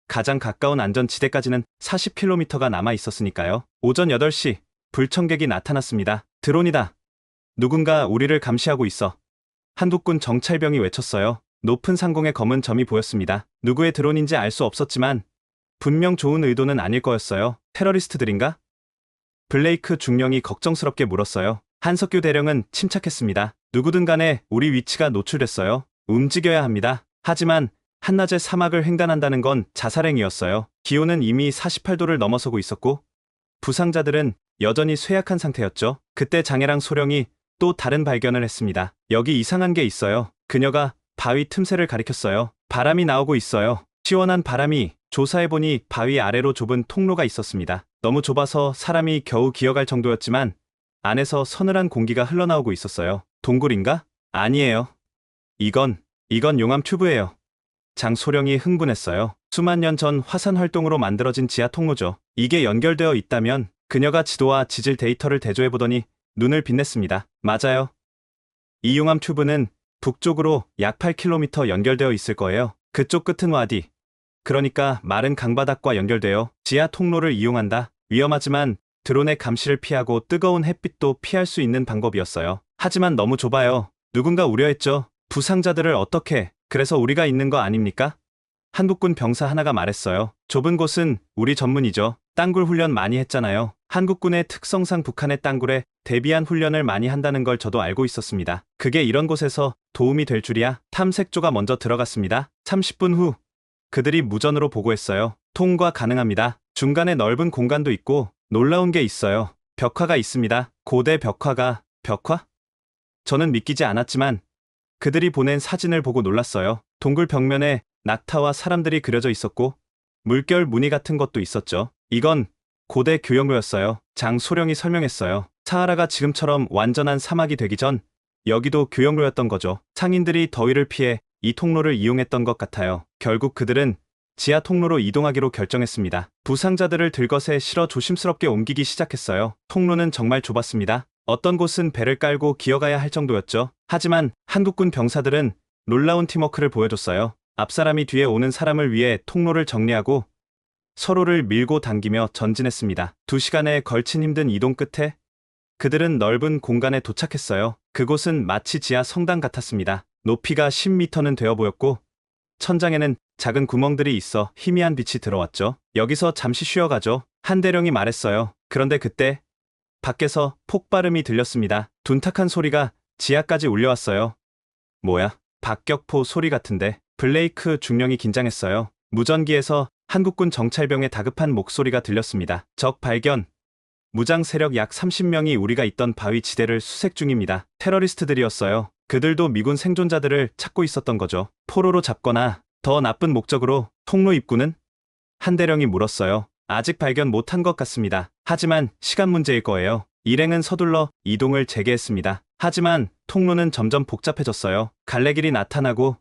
가장 가까운 안전지대까지는 40km가 남아 있었으니까요. 오전 8시 불청객이 나타났습니다. 드론이다. 누군가 우리를 감시하고 있어. 한국군 정찰병이 외쳤어요. 높은 상공에 검은 점이 보였습니다. 누구의 드론인지 알 수 없었지만 분명 좋은 의도는 아닐 거였어요. 테러리스트들인가? 블레이크 중령이 걱정스럽게 물었어요. 한석규 대령은 침착했습니다. 누구든 간에 우리 위치가 노출됐어요. 움직여야 합니다. 하지만 한낮에 사막을 횡단한다는 건 자살행위였어요. 기온은 이미 48도를 넘어서고 있었고 부상자들은 여전히 쇠약한 상태였죠. 그때 장해랑 소령이 또 다른 발견을 했습니다. 여기 이상한 게 있어요. 그녀가 바위 틈새를 가리켰어요. 바람이 나오고 있어요. 시원한 바람이. 조사해보니 바위 아래로 좁은 통로가 있었습니다. 너무 좁아서 사람이 겨우 기어갈 정도였지만 안에서 서늘한 공기가 흘러나오고 있었어요. 동굴인가? 아니에요. 이건 용암 튜브예요. 장소령이 흥분했어요. 수만 년 전 화산 활동으로 만들어진 지하 통로죠. 이게 연결되어 있다면. 그녀가 지도와 지질 데이터를 대조해보더니 눈을 빛냈습니다. 맞아요. 이 용암 튜브는 북쪽으로 약 8km 연결되어 있을 거예요. 그쪽 끝은 와디. 그러니까 마른 강바닥과 연결되어 지하 통로를 이용한다. 위험하지만 드론의 감시를 피하고 뜨거운 햇빛도 피할 수 있는 방법이었어요. 하지만 너무 좁아요. 누군가 우려했죠. 부상자들을 어떻게. 그래서 우리가 있는 거 아닙니까? 한국군 병사 하나가 말했어요. 좁은 곳은 우리 전문이죠. 땅굴 훈련 많이 했잖아요. 한국군의 특성상 북한의 땅굴에 대비한 훈련을 많이 한다는 걸 저도 알고 있었습니다. 그게 이런 곳에서 도움이 될 줄이야. 탐색조가 먼저 들어갔습니다. 30분 후 그들이 무전으로 보고했어요. 통과 가능합니다. 중간에 넓은 공간도 있고 놀라운 게 있어요. 벽화가 있습니다. 고대 벽화? 저는 믿기지 않았지만 그들이 보낸 사진을 보고 놀랐어요. 동굴 벽면에 낙타와 사람들이 그려져 있었고 물결 무늬 같은 것도 있었죠. 이건 고대 교역로였어요. 장소령이 설명했어요. 사하라가 지금처럼 완전한 사막이 되기 전 여기도 교역로였던 거죠. 상인들이 더위를 피해 이 통로를 이용했던 것 같아요. 결국 그들은 지하 통로로 이동하기로 결정했습니다. 부상자들을 들것에 실어 조심스럽게 옮기기 시작했어요. 통로는 정말 좁았습니다. 어떤 곳은 배를 깔고 기어가야 할 정도였죠. 하지만 한국군 병사들은 놀라운 팀워크를 보여줬어요. 앞사람이 뒤에 오는 사람을 위해 통로를 정리하고 서로를 밀고 당기며 전진했습니다. 2시간에 걸친 힘든 이동 끝에 그들은 넓은 공간에 도착했어요. 그곳은 마치 지하 성당 같았습니다. 높이가 10m는 되어 보였고 천장에는 작은 구멍들이 있어 희미한 빛이 들어왔죠. 여기서 잠시 쉬어가죠. 한 대령이 말했어요. 그런데 그때 밖에서 폭발음이 들렸습니다. 둔탁한 소리가 지하까지 울려왔어요. 뭐야? 박격포 소리 같은데. 블레이크 중령이 긴장했어요. 무전기에서 한국군 정찰병의 다급한 목소리가 들렸습니다. 적 발견. 무장 세력 약 30명이 우리가 있던 바위 지대를 수색 중입니다. 테러리스트들이었어요. 그들도 미군 생존자들을 찾고 있었던 거죠. 포로로 잡거나 더 나쁜 목적으로. 통로 입구는? 한 대령이 물었어요. 아직 발견 못한 것 같습니다. 하지만 시간 문제일 거예요. 일행은 서둘러 이동을 재개했습니다. 하지만 통로는 점점 복잡해졌어요. 갈래길이 나타나고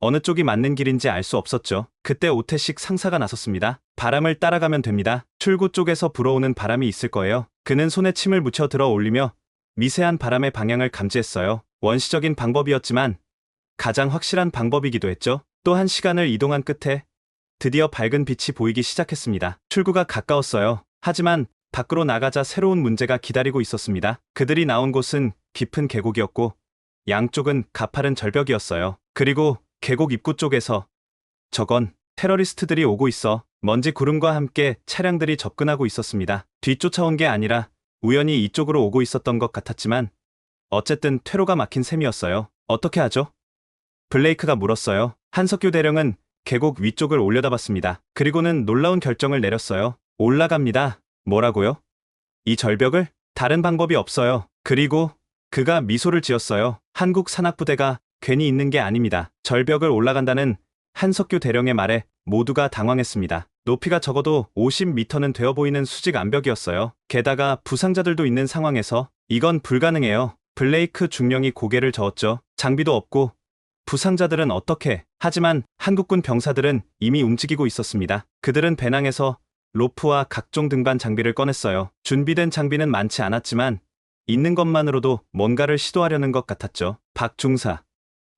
어느 쪽이 맞는 길인지 알 수 없었죠. 그때 오태식 상사가 나섰습니다. 바람을 따라가면 됩니다. 출구 쪽에서 불어오는 바람이 있을 거예요. 그는 손에 침을 묻혀 들어 올리며 미세한 바람의 방향을 감지했어요. 원시적인 방법이었지만 가장 확실한 방법이기도 했죠. 또 한 시간을 이동한 끝에 드디어 밝은 빛이 보이기 시작했습니다. 출구가 가까웠어요. 하지만 밖으로 나가자 새로운 문제가 기다리고 있었습니다. 그들이 나온 곳은 깊은 계곡이었고 양쪽은 가파른 절벽이었어요. 그리고 계곡 입구 쪽에서 저건 테러리스트들이 오고 있어. 먼지 구름과 함께 차량들이 접근하고 있었습니다. 뒤쫓아온 게 아니라 우연히 이쪽으로 오고 있었던 것 같았지만 어쨌든 퇴로가 막힌 셈이었어요. 어떻게 하죠? 블레이크가 물었어요. 한석규 대령은 계곡 위쪽을 올려다봤습니다. 그리고는 놀라운 결정을 내렸어요. 올라갑니다. 뭐라고요? 이 절벽을? 다른 방법이 없어요. 그리고 그가 미소를 지었어요. 한국 산악부대가 괜히 있는 게 아닙니다. 절벽을 올라간다는 한석규 대령의 말에 모두가 당황했습니다. 높이가 적어도 50m는 되어 보이는 수직 암벽이었어요. 게다가 부상자들도 있는 상황에서 이건 불가능해요. 블레이크 중령이 고개를 저었죠. 장비도 없고 부상자들은 어떻게? 하지만 한국군 병사들은 이미 움직이고 있었습니다. 그들은 배낭에서 로프와 각종 등반 장비를 꺼냈어요. 준비된 장비는 많지 않았지만 있는 것만으로도 뭔가를 시도하려는 것 같았죠. 박 중사,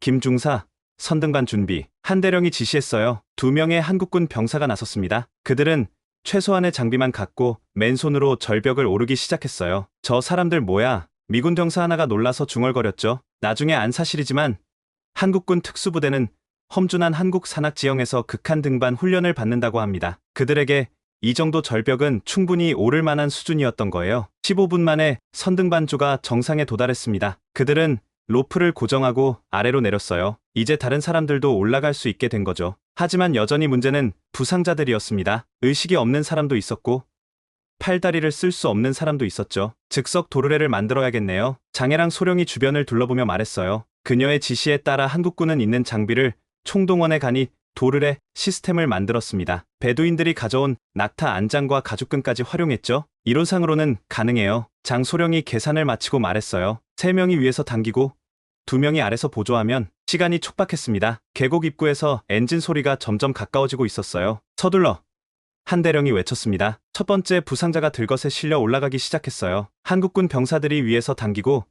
김 중사, 선등반 준비. 한 대령이 지시했어요. 2명의 한국군 병사가 나섰습니다. 그들은 최소한의 장비만 갖고 맨손으로 절벽을 오르기 시작했어요. 저 사람들 뭐야? 미군 병사 하나가 놀라서 중얼거렸죠. 나중에 안 사실이지만 한국군 특수부대는 험준한 한국 산악 지형에서 극한 등반 훈련을 받는다고 합니다. 그들에게 이 정도 절벽은 충분히 오를 만한 수준이었던 거예요. 15분 만에 선등반조가 정상에 도달했습니다. 그들은 로프를 고정하고 아래로 내렸어요. 이제 다른 사람들도 올라갈 수 있게 된 거죠. 하지만 여전히 문제는 부상자들이었습니다. 의식이 없는 사람도 있었고 팔다리를 쓸 수 없는 사람도 있었죠. 즉석 도르래를 만들어야겠네요. 장혜랑 소령이 주변을 둘러보며 말했어요. 그녀의 지시에 따라 한국군은 있는 장비를 총동원해 가니 도르래 시스템을 만들었습니다. 베두인들이 가져온 낙타 안장과 가죽끈까지 활용했죠. 이론상으로는 가능해요. 장소령이 계산을 마치고 말했어요. 3명이 위에서 당기고 2명이 아래서 보조하면. 시간이 촉박했습니다. 계곡 입구에서 엔진 소리가 점점 가까워지고 있었어요. 서둘러! 한 대령이 외쳤습니다. 첫 번째 부상자가 들것에 실려 올라가기 시작했어요. 한국군 병사들이 위에서 당기고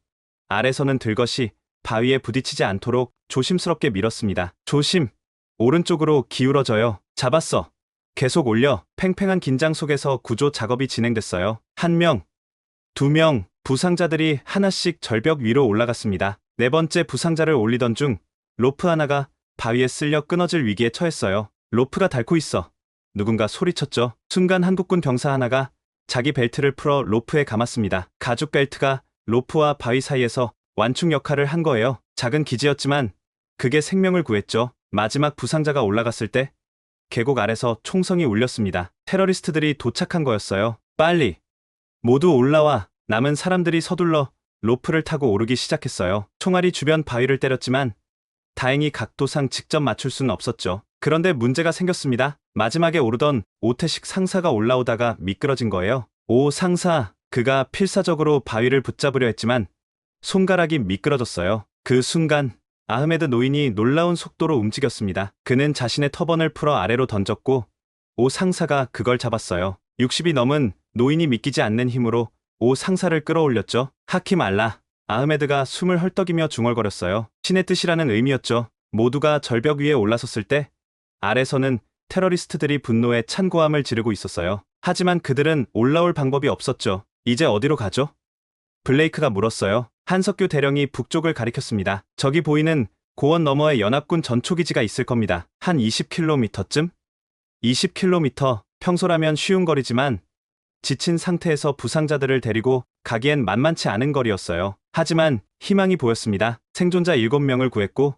아래서는 들것이 바위에 부딪히지 않도록 조심스럽게 밀었습니다. 조심! 오른쪽으로 기울어져요. 잡았어. 계속 올려. 팽팽한 긴장 속에서 구조 작업이 진행됐어요. 1명, 2명, 부상자들이 하나씩 절벽 위로 올라갔습니다. 4번째 부상자를 올리던 중 로프 하나가 바위에 쓸려 끊어질 위기에 처했어요. 로프가 닳고 있어. 누군가 소리쳤죠. 순간 한국군 병사 하나가 자기 벨트를 풀어 로프에 감았습니다. 가죽 벨트가 로프와 바위 사이에서 완충 역할을 한 거예요. 작은 기지였지만 그게 생명을 구했죠. 마지막 부상자가 올라갔을 때 계곡 아래서 총성이 울렸습니다. 테러리스트들이 도착한 거였어요. 빨리! 모두 올라와! 남은 사람들이 서둘러 로프를 타고 오르기 시작했어요. 총알이 주변 바위를 때렸지만 다행히 각도상 직접 맞출 수는 없었죠. 그런데 문제가 생겼습니다. 마지막에 오르던 오태식 상사가 올라오다가 미끄러진 거예요. 오 상사! 그가 필사적으로 바위를 붙잡으려 했지만 손가락이 미끄러졌어요. 그 순간 아흐메드 노인이 놀라운 속도로 움직였습니다. 그는 자신의 터번을 풀어 아래로 던졌고 오 상사가 그걸 잡았어요. 60이 넘은 노인이 믿기지 않는 힘으로 오 상사를 끌어올렸죠. 하킴 알라. 아흐메드가 숨을 헐떡이며 중얼거렸어요. 신의 뜻이라는 의미였죠. 모두가 절벽 위에 올라섰을 때 아래서는 테러리스트들이 분노에 찬 고함을 지르고 있었어요. 하지만 그들은 올라올 방법이 없었죠. 이제 어디로 가죠? 블레이크가 물었어요. 한석규 대령이 북쪽을 가리켰습니다. 저기 보이는 고원 너머에 연합군 전초기지가 있을 겁니다. 한 20km쯤? 20km, 평소라면 쉬운 거리지만 지친 상태에서 부상자들을 데리고 가기엔 만만치 않은 거리였어요. 하지만 희망이 보였습니다. 생존자 7명을 구했고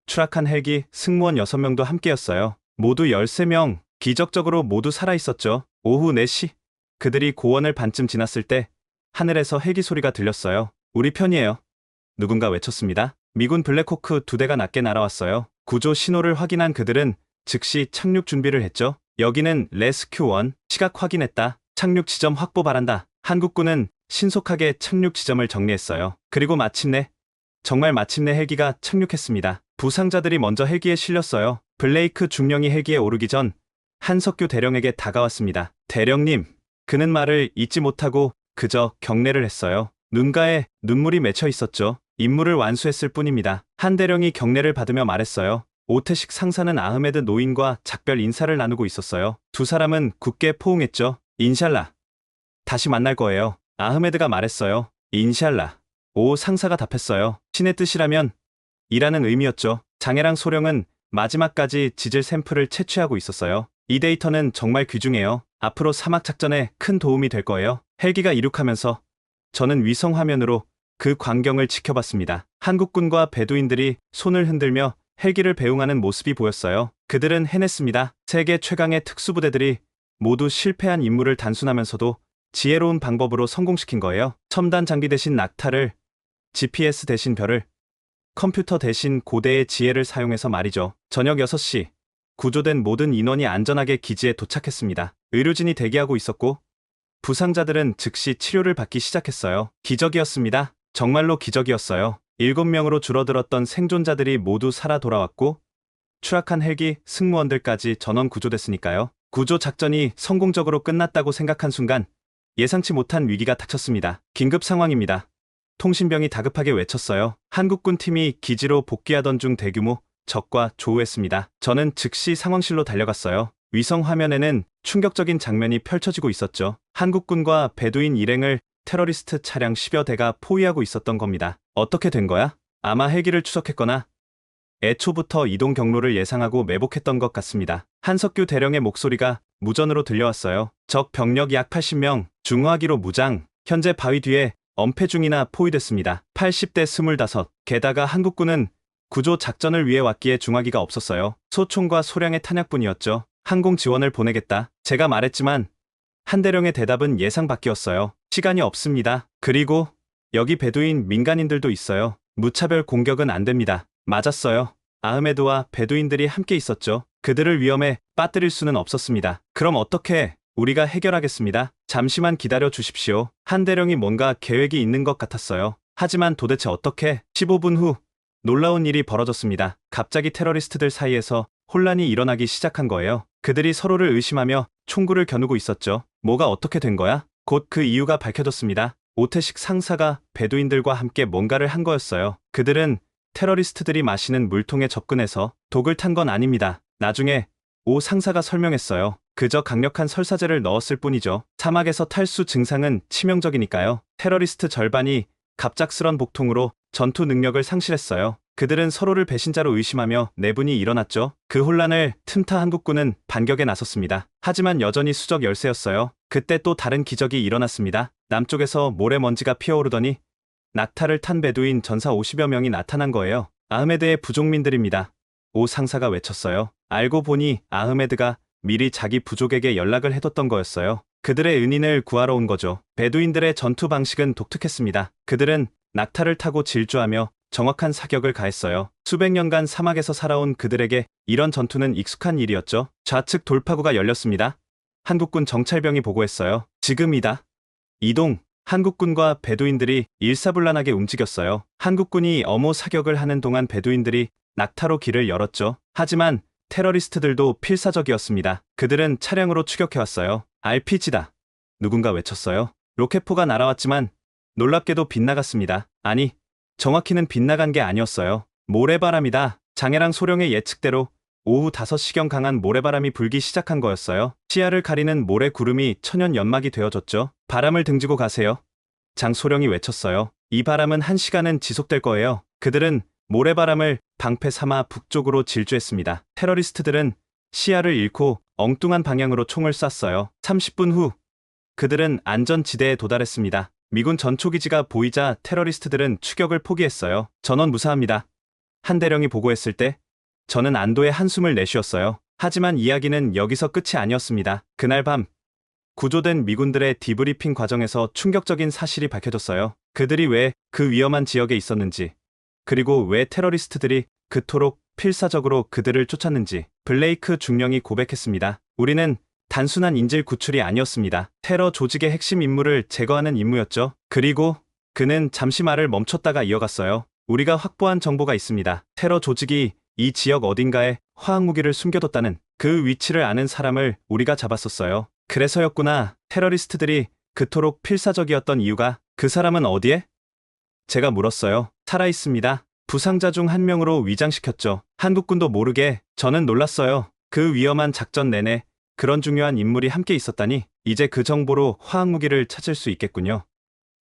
추락한 헬기 승무원 6명도 함께였어요. 모두 13명, 기적적으로 모두 살아있었죠. 오후 4시, 그들이 고원을 반쯤 지났을 때 하늘에서 헬기 소리가 들렸어요. 우리 편이에요. 누군가 외쳤습니다. 미군 블랙호크 2대가 낮게 날아왔어요. 구조 신호를 확인한 그들은 즉시 착륙 준비를 했죠. 여기는 레스큐1, 시각 확인했다. 착륙 지점 확보 바란다. 한국군은 신속하게 착륙 지점을 정리했어요. 그리고 마침내, 정말 마침내 헬기가 착륙했습니다. 부상자들이 먼저 헬기에 실렸어요. 블레이크 중령이 헬기에 오르기 전 한석규 대령에게 다가왔습니다. 대령님, 그는 말을 잇지 못하고 그저 경례를 했어요. 눈가에 눈물이 맺혀 있었죠. 임무를 완수했을 뿐입니다. 한 대령이 경례를 받으며 말했어요. 오태식 상사는 아흐메드 노인과 작별 인사를 나누고 있었어요. 두 사람은 굳게 포옹했죠. 인샬라. 다시 만날 거예요. 아흐메드가 말했어요. 인샬라. 오 상사가 답했어요. 신의 뜻이라면 이라는 의미였죠. 장해랑 소령은 마지막까지 지질 샘플을 채취하고 있었어요. 이 데이터는 정말 귀중해요. 앞으로 사막 작전에 큰 도움이 될 거예요. 헬기가 이륙하면서 저는 위성 화면으로 그 광경을 지켜봤습니다. 한국군과 베두인들이 손을 흔들며 헬기를 배웅하는 모습이 보였어요. 그들은 해냈습니다. 세계 최강의 특수부대들이 모두 실패한 임무를 단순하면서도 지혜로운 방법으로 성공시킨 거예요. 첨단 장비 대신 낙타를, GPS 대신 별을, 컴퓨터 대신 고대의 지혜를 사용해서 말이죠. 저녁 6시, 구조된 모든 인원이 안전하게 기지에 도착했습니다. 의료진이 대기하고 있었고 부상자들은 즉시 치료를 받기 시작했어요. 기적이었습니다. 정말로 기적이었어요. 7명으로 줄어들었던 생존자들이 모두 살아 돌아왔고 추락한 헬기 승무원들까지 전원 구조됐으니까요. 구조 작전이 성공적으로 끝났다고 생각한 순간 예상치 못한 위기가 닥쳤습니다. 긴급 상황입니다. 통신병이 다급하게 외쳤어요. 한국군 팀이 기지로 복귀하던 중 대규모 적과 조우했습니다. 저는 즉시 상황실로 달려갔어요. 위성 화면에는 충격적인 장면이 펼쳐지고 있었죠. 한국군과 베두인 일행을 테러리스트 차량 10여 대가 포위하고 있었던 겁니다. 어떻게 된 거야? 아마 헬기를 추적했거나 애초부터 이동 경로를 예상하고 매복했던 것 같습니다. 한석규 대령의 목소리가 무전으로 들려왔어요. 적 병력 약 80명, 중화기로 무장, 현재 바위 뒤에 엄폐 중이나 포위됐습니다. 80대 25, 게다가 한국군은 구조 작전을 위해 왔기에 중화기가 없었어요. 소총과 소량의 탄약뿐이었죠. 항공 지원을 보내겠다. 제가 말했지만 한 대령의 대답은 예상 밖이었어요. 시간이 없습니다. 그리고 여기 베두인 민간인들도 있어요. 무차별 공격은 안 됩니다. 맞았어요. 아흐메드와 베두인들이 함께 있었죠. 그들을 위험에 빠뜨릴 수는 없었습니다. 그럼 어떻게 우리가 해결하겠습니다. 잠시만 기다려 주십시오. 한 대령이 뭔가 계획이 있는 것 같았어요. 하지만 도대체 어떻게? 15분 후 놀라운 일이 벌어졌습니다. 갑자기 테러리스트들 사이에서 혼란이 일어나기 시작한 거예요. 그들이 서로를 의심하며 총구를 겨누고 있었죠. 뭐가 어떻게 된 거야? 곧 그 이유가 밝혀졌습니다. 오태식 상사가 베두인들과 함께 뭔가를 한 거였어요. 그들은 테러리스트들이 마시는 물통에 접근해서 독을 탄 건 아닙니다. 나중에 오 상사가 설명했어요. 그저 강력한 설사제를 넣었을 뿐이죠. 사막에서 탈수 증상은 치명적이니까요. 테러리스트 절반이 갑작스런 복통으로 전투 능력을 상실했어요. 그들은 서로를 배신자로 의심하며 내분이 일어났죠. 그 혼란을 틈타 한국군은 반격에 나섰습니다. 하지만 여전히 수적 열세였어요. 그때 또 다른 기적이 일어났습니다. 남쪽에서 모래먼지가 피어오르더니 낙타를 탄 베두인 전사 50여 명이 나타난 거예요. 아흐메드의 부족민들입니다. 오 상사가 외쳤어요. 알고 보니 아흐메드가 미리 자기 부족에게 연락을 해뒀던 거였어요. 그들의 은인을 구하러 온 거죠. 베두인들의 전투 방식은 독특했습니다. 그들은 낙타를 타고 질주하며 정확한 사격을 가했어요. 수백 년간 사막에서 살아온 그들에게 이런 전투는 익숙한 일이었죠. 좌측 돌파구가 열렸습니다. 한국군 정찰병이 보고했어요. 지금이다. 이동. 한국군과 베두인들이 일사불란하게 움직였어요. 한국군이 엄호 사격을 하는 동안 베두인들이 낙타로 길을 열었죠. 하지만 테러리스트들도 필사적이었습니다. 그들은 차량으로 추격해왔어요. RPG다. 누군가 외쳤어요. 로켓포가 날아왔지만 놀랍게도 빗나갔습니다. 아니, 정확히는 빗나간 게 아니었어요. 모래바람이다. 장해랑 소령의 예측대로 오후 5시경 강한 모래바람이 불기 시작한 거였어요. 시야를 가리는 모래 구름이 천연 연막이 되어졌죠. 바람을 등지고 가세요. 장소령이 외쳤어요. 이 바람은 1시간은 지속될 거예요. 그들은 모래바람을 방패 삼아 북쪽으로 질주했습니다. 테러리스트들은 시야를 잃고 엉뚱한 방향으로 총을 쐈어요. 30분 후 그들은 안전지대에 도달했습니다. 미군 전초기지가 보이자 테러리스트들은 추격을 포기했어요. 전원 무사합니다. 한 대령이 보고했을 때 저는 안도의 한숨을 내쉬었어요. 하지만 이야기는 여기서 끝이 아니었습니다. 그날 밤 구조된 미군들의 디브리핑 과정에서 충격적인 사실이 밝혀졌어요. 그들이 왜 그 위험한 지역에 있었는지, 그리고 왜 테러리스트들이 그토록 필사적으로 그들을 쫓았는지 블레이크 중령이 고백했습니다. 우리는 단순한 인질 구출이 아니었습니다. 테러 조직의 핵심 인물을 제거하는 임무였죠. 그리고 그는 잠시 말을 멈췄다가 이어갔어요. 우리가 확보한 정보가 있습니다. 테러 조직이 이 지역 어딘가에 화학무기를 숨겨뒀다는 그 위치를 아는 사람을 우리가 잡았었어요. 그래서였구나. 테러리스트들이 그토록 필사적이었던 이유가. 그 사람은 어디에? 제가 물었어요. 살아있습니다. 부상자 중 한 명으로 위장시켰죠. 한국군도 모르게. 저는 놀랐어요. 그 위험한 작전 내내 그런 중요한 인물이 함께 있었다니. 이제 그 정보로 화학무기를 찾을 수 있겠군요.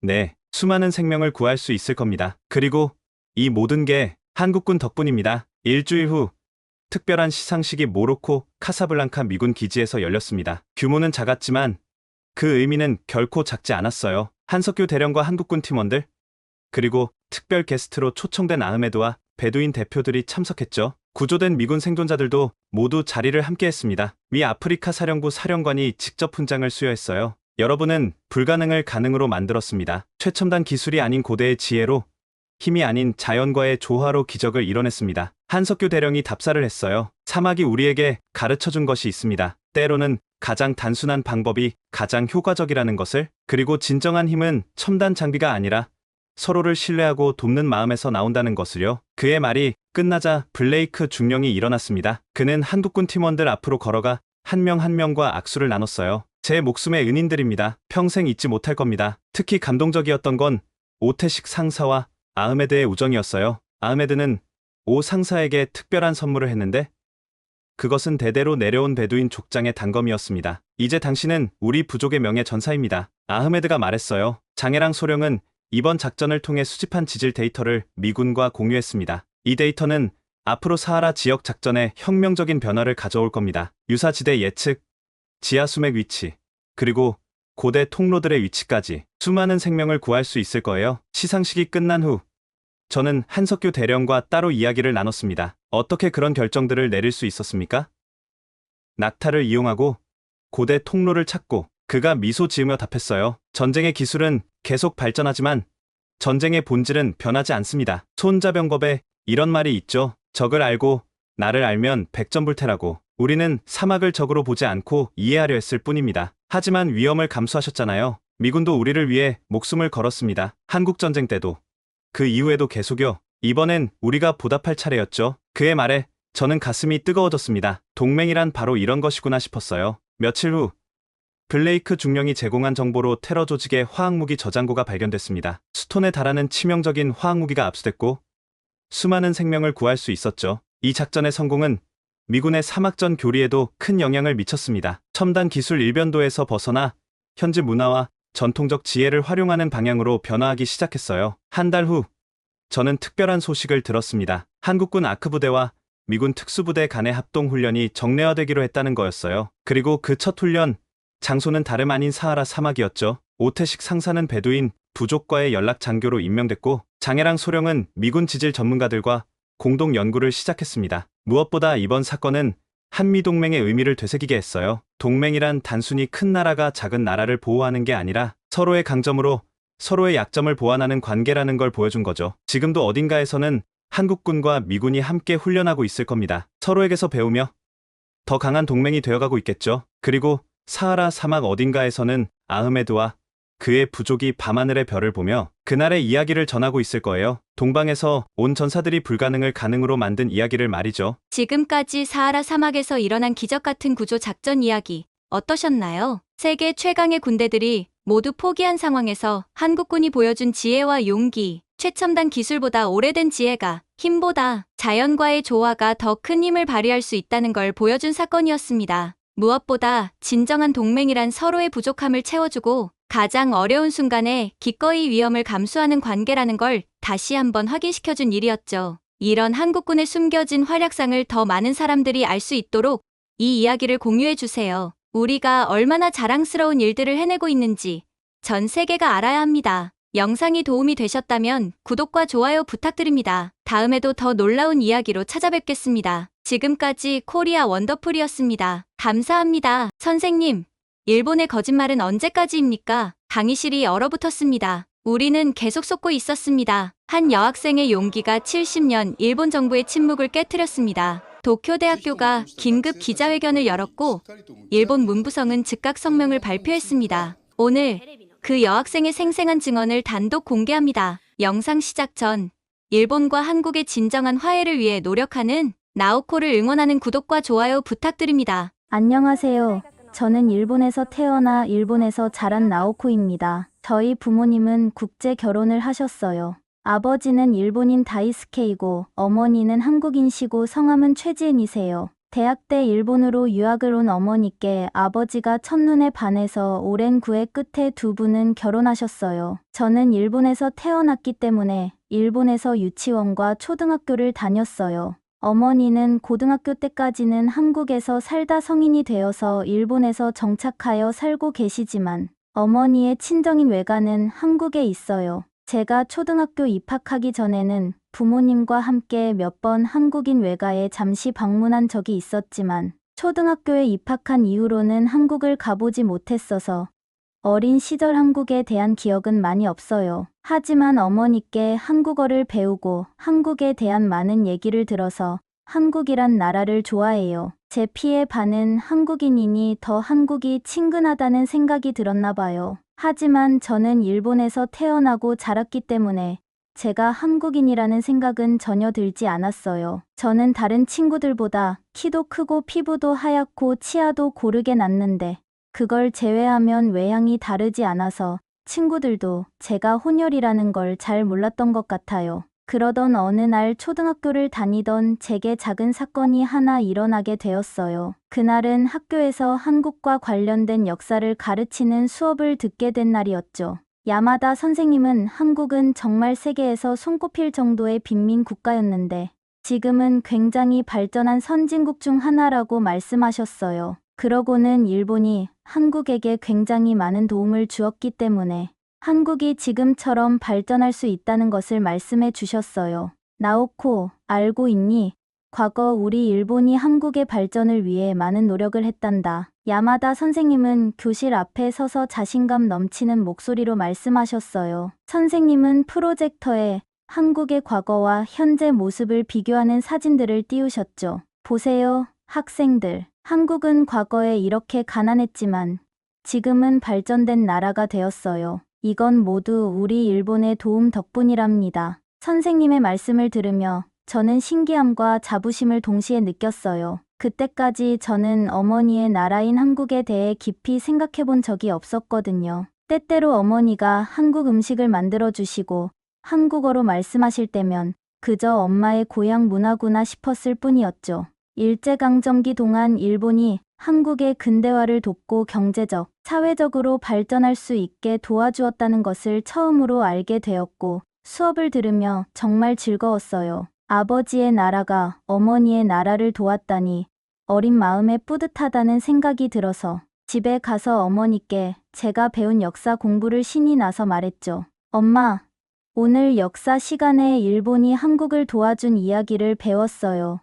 네, 수많은 생명을 구할 수 있을 겁니다. 그리고 이 모든 게 한국군 덕분입니다. 일주일 후 특별한 시상식이 모로코 카사블랑카 미군 기지에서 열렸습니다. 규모는 작았지만 그 의미는 결코 작지 않았어요. 한석규 대령과 한국군 팀원들, 그리고 특별 게스트로 초청된 아흐메드와 베두인 대표들이 참석했죠. 구조된 미군 생존자들도 모두 자리를 함께했습니다. 미 아프리카 사령부 사령관이 직접 훈장을 수여했어요. 여러분은 불가능을 가능으로 만들었습니다. 최첨단 기술이 아닌 고대의 지혜로, 힘이 아닌 자연과의 조화로 기적을 이뤄냈습니다. 한석규 대령이 답사를 했어요. 사막이 우리에게 가르쳐준 것이 있습니다. 때로는 가장 단순한 방법이 가장 효과적이라는 것을. 그리고 진정한 힘은 첨단 장비가 아니라 서로를 신뢰하고 돕는 마음에서 나온다는 것을요. 그의 말이 끝나자 블레이크 중령이 일어났습니다. 그는 한국군 팀원들 앞으로 걸어가 한 명 한 명과 악수를 나눴어요. 제 목숨의 은인들입니다. 평생 잊지 못할 겁니다. 특히 감동적이었던 건 오태식 상사와 아흐메드의 우정이었어요. 아흐메드는 오 상사에게 특별한 선물을 했는데 그것은 대대로 내려온 베두인 족장의 단검이었습니다. 이제 당신은 우리 부족의 명예 전사입니다. 아흐메드가 말했어요. 장해랑 소령은 이번 작전을 통해 수집한 지질 데이터를 미군과 공유했습니다. 이 데이터는 앞으로 사하라 지역 작전에 혁명적인 변화를 가져올 겁니다. 유사지대 예측, 지하수맥 위치, 그리고 고대 통로들의 위치까지 수많은 생명을 구할 수 있을 거예요. 시상식이 끝난 후 저는 한석규 대령과 따로 이야기를 나눴습니다. 어떻게 그런 결정들을 내릴 수 있었습니까? 낙타를 이용하고 고대 통로를 찾고. 그가 미소 지으며 답했어요. 전쟁의 기술은 계속 발전하지만 전쟁의 본질은 변하지 않습니다. 손자병법에 이런 말이 있죠. 적을 알고 나를 알면 백전불태라고. 우리는 사막을 적으로 보지 않고 이해하려 했을 뿐입니다. 하지만 위험을 감수하셨잖아요. 미군도 우리를 위해 목숨을 걸었습니다. 한국전쟁 때도. 그 이후에도 계속요. 이번엔 우리가 보답할 차례였죠. 그의 말에 저는 가슴이 뜨거워졌습니다. 동맹이란 바로 이런 것이구나 싶었어요. 며칠 후 블레이크 중령이 제공한 정보로 테러 조직의 화학무기 저장고가 발견됐습니다. 수톤에 달하는 치명적인 화학무기가 압수됐고 수많은 생명을 구할 수 있었죠. 이 작전의 성공은 미군의 사막전 교리에도 큰 영향을 미쳤습니다. 첨단 기술 일변도에서 벗어나 현지 문화와 전통적 지혜를 활용하는 방향으로 변화하기 시작했어요. 한 달 후 저는 특별한 소식을 들었습니다. 한국군 아크부대와 미군 특수부대 간의 합동훈련이 정례화되기로 했다는 거였어요. 그리고 그 첫 훈련 장소는 다름 아닌 사하라 사막이었죠. 오태식 상사는 베두인 부족과의 연락 장교로 임명됐고 장해랑 소령은 미군 지질 전문가들과 공동 연구를 시작했습니다. 무엇보다 이번 사건은 한미동맹의 의미를 되새기게 했어요. 동맹이란 단순히 큰 나라가 작은 나라를 보호하는 게 아니라 서로의 강점으로 서로의 약점을 보완하는 관계라는 걸 보여준 거죠. 지금도 어딘가에서는 한국군과 미군이 함께 훈련하고 있을 겁니다. 서로에게서 배우며 더 강한 동맹이 되어가고 있겠죠. 그리고 사하라 사막 어딘가에서는 아흐메드와 그의 부족이 밤하늘의 별을 보며 그날의 이야기를 전하고 있을 거예요. 동방에서 온 전사들이 불가능을 가능으로 만든 이야기를 말이죠. 지금까지 사하라 사막에서 일어난 기적 같은 구조 작전 이야기 어떠셨나요? 세계 최강의 군대들이 모두 포기한 상황에서 한국군이 보여준 지혜와 용기, 최첨단 기술보다 오래된 지혜가 힘보다 자연과의 조화가 더 큰 힘을 발휘할 수 있다는 걸 보여준 사건이었습니다. 무엇보다 진정한 동맹이란 서로의 부족함을 채워주고 가장 어려운 순간에 기꺼이 위험을 감수하는 관계라는 걸 다시 한번 확인시켜준 일이었죠. 이런 한국군의 숨겨진 활약상을 더 많은 사람들이 알 수 있도록 이 이야기를 공유해주세요. 우리가 얼마나 자랑스러운 일들을 해내고 있는지 전 세계가 알아야 합니다. 영상이 도움이 되셨다면 구독과 좋아요 부탁드립니다. 다음에도 더 놀라운 이야기로 찾아뵙겠습니다. 지금까지 코리아 원더풀이었습니다. 감사합니다. 선생님, 일본의 거짓말은 언제까지입니까? 강의실이 얼어붙었습니다. 우리는 계속 쏟고 있었습니다. 한 여학생의 용기가 70년 일본 정부의 침묵을 깨트렸습니다. 도쿄대학교가 긴급 기자회견을 열었고 일본 문부성은 즉각 성명을 발표했습니다. 오늘 그 여학생의 생생한 증언을 단독 공개합니다. 영상 시작 전 일본과 한국의 진정한 화해를 위해 노력하는 나오코를 응원하는 구독과 좋아요 부탁드립니다. 안녕하세요. 저는 일본에서 태어나 일본에서 자란 나오코입니다. 저희 부모님은 국제 결혼을 하셨어요. 아버지는 일본인 다이스케이고 어머니는 한국인시고 성함은 최지은이세요. 대학 때 일본으로 유학을 온 어머니께 아버지가 첫눈에 반해서 오랜 구애 끝에 두 분은 결혼하셨어요. 저는 일본에서 태어났기 때문에 일본에서 유치원과 초등학교를 다녔어요. 어머니는 고등학교 때까지는 한국에서 살다 성인이 되어서 일본에서 정착하여 살고 계시지만 어머니의 친정인 외가는 한국에 있어요. 제가 초등학교 입학하기 전에는 부모님과 함께 몇 번 한국인 외가에 잠시 방문한 적이 있었지만 초등학교에 입학한 이후로는 한국을 가보지 못했어서 어린 시절 한국에 대한 기억은 많이 없어요. 하지만 어머니께 한국어를 배우고 한국에 대한 많은 얘기를 들어서 한국이란 나라를 좋아해요. 제 피의 반은 한국인이니 더 한국이 친근하다는 생각이 들었나 봐요. 하지만 저는 일본에서 태어나고 자랐기 때문에 제가 한국인이라는 생각은 전혀 들지 않았어요. 저는 다른 친구들보다 키도 크고 피부도 하얗고 치아도 고르게 났는데 그걸 제외하면 외향이 다르지 않아서 친구들도 제가 혼혈이라는 걸 잘 몰랐던 것 같아요. 그러던 어느 날 초등학교를 다니던 제게 작은 사건이 하나 일어나게 되었어요. 그날은 학교에서 한국과 관련된 역사를 가르치는 수업을 듣게 된 날이었죠. 야마다 선생님은 한국은 정말 세계에서 손꼽힐 정도의 빈민 국가였는데 지금은 굉장히 발전한 선진국 중 하나라고 말씀하셨어요. 그러고는 일본이 한국에게 굉장히 많은 도움을 주었기 때문에 한국이 지금처럼 발전할 수 있다는 것을 말씀해 주셨어요. 나오코, 알고 있니? 과거 우리 일본이 한국의 발전을 위해 많은 노력을 했단다. 야마다 선생님은 교실 앞에 서서 자신감 넘치는 목소리로 말씀하셨어요. 선생님은 프로젝터에 한국의 과거와 현재 모습을 비교하는 사진들을 띄우셨죠. 보세요, 학생들. 한국은 과거에 이렇게 가난했지만 지금은 발전된 나라가 되었어요. 이건 모두 우리 일본의 도움 덕분이랍니다. 선생님의 말씀을 들으며 저는 신기함과 자부심을 동시에 느꼈어요. 그때까지 저는 어머니의 나라인 한국에 대해 깊이 생각해 본 적이 없었거든요. 때때로 어머니가 한국 음식을 만들어 주시고 한국어로 말씀하실 때면 그저 엄마의 고향 문화구나 싶었을 뿐이었죠. 일제강점기 동안 일본이 한국의 근대화를 돕고 경제적, 사회적으로 발전할 수 있게 도와주었다는 것을 처음으로 알게 되었고 수업을 들으며 정말 즐거웠어요. 아버지의 나라가 어머니의 나라를 도왔다니 어린 마음에 뿌듯하다는 생각이 들어서 집에 가서 어머니께 제가 배운 역사 공부를 신이 나서 말했죠. 엄마, 오늘 역사 시간에 일본이 한국을 도와준 이야기를 배웠어요.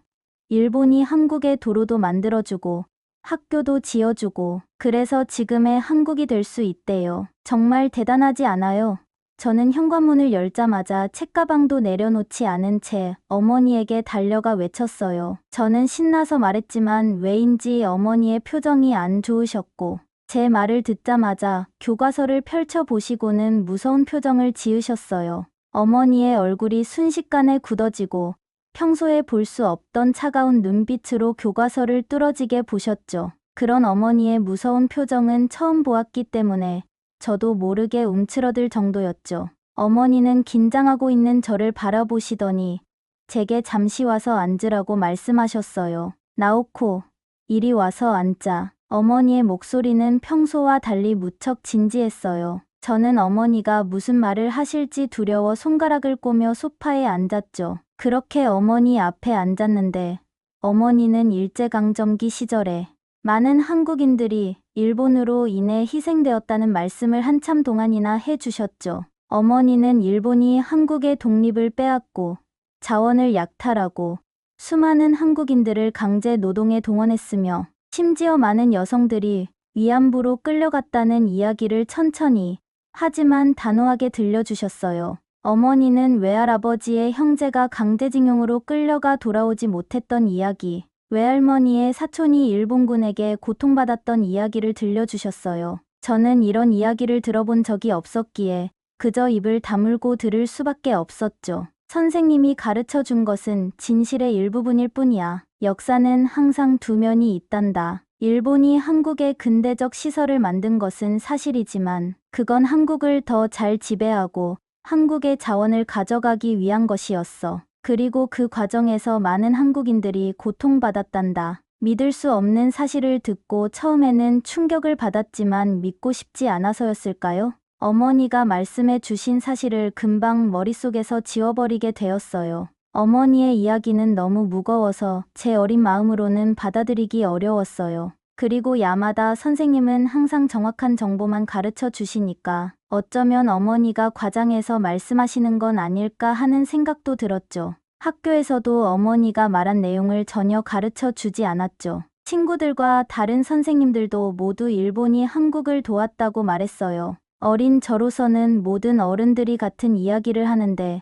일본이 한국에 도로도 만들어주고 학교도 지어주고 그래서 지금의 한국이 될 수 있대요. 정말 대단하지 않아요? 저는 현관문을 열자마자 책가방도 내려놓지 않은 채 어머니에게 달려가 외쳤어요. 저는 신나서 말했지만 왜인지 어머니의 표정이 안 좋으셨고 제 말을 듣자마자 교과서를 펼쳐보시고는 무서운 표정을 지으셨어요. 어머니의 얼굴이 순식간에 굳어지고 평소에 볼 수 없던 차가운 눈빛으로 교과서를 뚫어지게 보셨죠. 그런 어머니의 무서운 표정은 처음 보았기 때문에 저도 모르게 움츠러들 정도였죠. 어머니는 긴장하고 있는 저를 바라보시더니 제게 잠시 와서 앉으라고 말씀하셨어요. 나오코, 이리 와서 앉자. 어머니의 목소리는 평소와 달리 무척 진지했어요. 저는 어머니가 무슨 말을 하실지 두려워 손가락을 꼬며 소파에 앉았죠. 그렇게 어머니 앞에 앉았는데 어머니는 일제강점기 시절에 많은 한국인들이 일본으로 인해 희생되었다는 말씀을 한참 동안이나 해주셨죠. 어머니는 일본이 한국의 독립을 빼앗고 자원을 약탈하고 수많은 한국인들을 강제 노동에 동원했으며 심지어 많은 여성들이 위안부로 끌려갔다는 이야기를 천천히 하지만 단호하게 들려주셨어요. 어머니는 외할아버지의 형제가 강제징용으로 끌려가 돌아오지 못했던 이야기, 외할머니의 사촌이 일본군에게 고통받았던 이야기를 들려주셨어요. 저는 이런 이야기를 들어본 적이 없었기에 그저 입을 다물고 들을 수밖에 없었죠. 선생님이 가르쳐 준 것은 진실의 일부분일 뿐이야. 역사는 항상 두 면이 있단다. 일본이 한국의 근대적 시설을 만든 것은 사실이지만 그건 한국을 더 잘 지배하고 한국의 자원을 가져가기 위한 것이었어. 그리고 그 과정에서 많은 한국인들이 고통받았단다. 믿을 수 없는 사실을 듣고 처음에는 충격을 받았지만 믿고 싶지 않아서였을까요? 어머니가 말씀해 주신 사실을 금방 머릿속에서 지워버리게 되었어요. 어머니의 이야기는 너무 무거워서 제 어린 마음으로는 받아들이기 어려웠어요. 그리고 야마다 선생님은 항상 정확한 정보만 가르쳐 주시니까 어쩌면 어머니가 과장해서 말씀하시는 건 아닐까 하는 생각도 들었죠. 학교에서도 어머니가 말한 내용을 전혀 가르쳐 주지 않았죠. 친구들과 다른 선생님들도 모두 일본이 한국을 도왔다고 말했어요. 어린 저로서는 모든 어른들이 같은 이야기를 하는데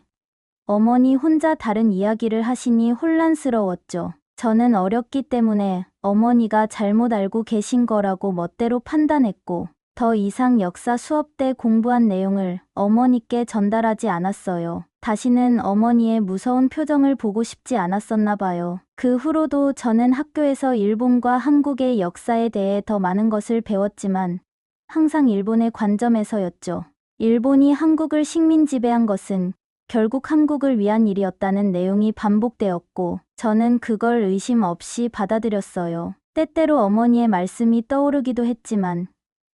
어머니 혼자 다른 이야기를 하시니 혼란스러웠죠. 저는 어렸기 때문에 어머니가 잘못 알고 계신 거라고 멋대로 판단했고 더 이상 역사 수업 때 공부한 내용을 어머니께 전달하지 않았어요. 다시는 어머니의 무서운 표정을 보고 싶지 않았었나 봐요. 그 후로도 저는 학교에서 일본과 한국의 역사에 대해 더 많은 것을 배웠지만 항상 일본의 관점에서였죠. 일본이 한국을 식민 지배한 것은 결국 한국을 위한 일이었다는 내용이 반복되었고 저는 그걸 의심 없이 받아들였어요. 때때로 어머니의 말씀이 떠오르기도 했지만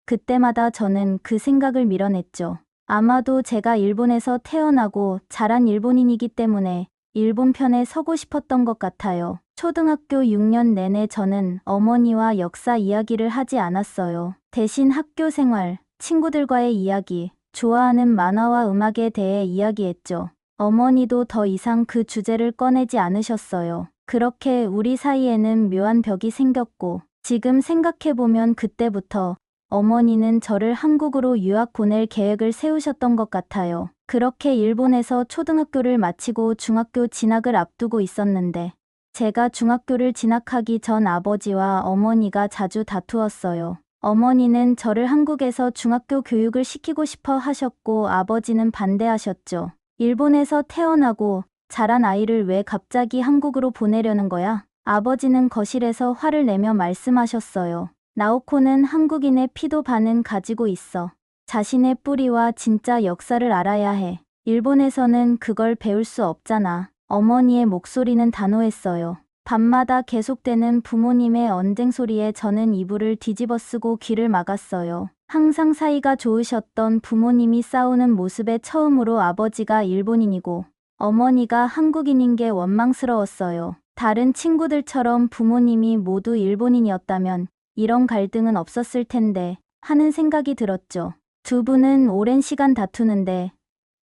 그때마다 저는 그 생각을 밀어냈죠. 아마도 제가 일본에서 태어나고 자란 일본인이기 때문에 일본 편에 서고 싶었던 것 같아요. 초등학교 6년 내내 저는 어머니와 역사 이야기를 하지 않았어요. 대신 학교 생활, 친구들과의 이야기, 좋아하는 만화와 음악에 대해 이야기했죠. 어머니도 더 이상 그 주제를 꺼내지 않으셨어요. 그렇게 우리 사이에는 묘한 벽이 생겼고 지금 생각해보면 그때부터 어머니는 저를 한국으로 유학 보낼 계획을 세우셨던 것 같아요. 그렇게 일본에서 초등학교를 마치고 중학교 진학을 앞두고 있었는데 제가 중학교를 진학하기 전 아버지와 어머니가 자주 다투었어요. 어머니는 저를 한국에서 중학교 교육을 시키고 싶어 하셨고 아버지는 반대하셨죠. 일본에서 태어나고 자란 아이를 왜 갑자기 한국으로 보내려는 거야? 아버지는 거실에서 화를 내며 말씀하셨어요. 나오코는 한국인의 피도 반은 가지고 있어. 자신의 뿌리와 진짜 역사를 알아야 해. 일본에서는 그걸 배울 수 없잖아. 어머니의 목소리는 단호했어요. 밤마다 계속되는 부모님의 언쟁 소리에 저는 이불을 뒤집어 쓰고 귀를 막았어요. 항상 사이가 좋으셨던 부모님이 싸우는 모습에 처음으로 아버지가 일본인이고 어머니가 한국인인 게 원망스러웠어요. 다른 친구들처럼 부모님이 모두 일본인이었다면 이런 갈등은 없었을 텐데 하는 생각이 들었죠. 두 분은 오랜 시간 다투는데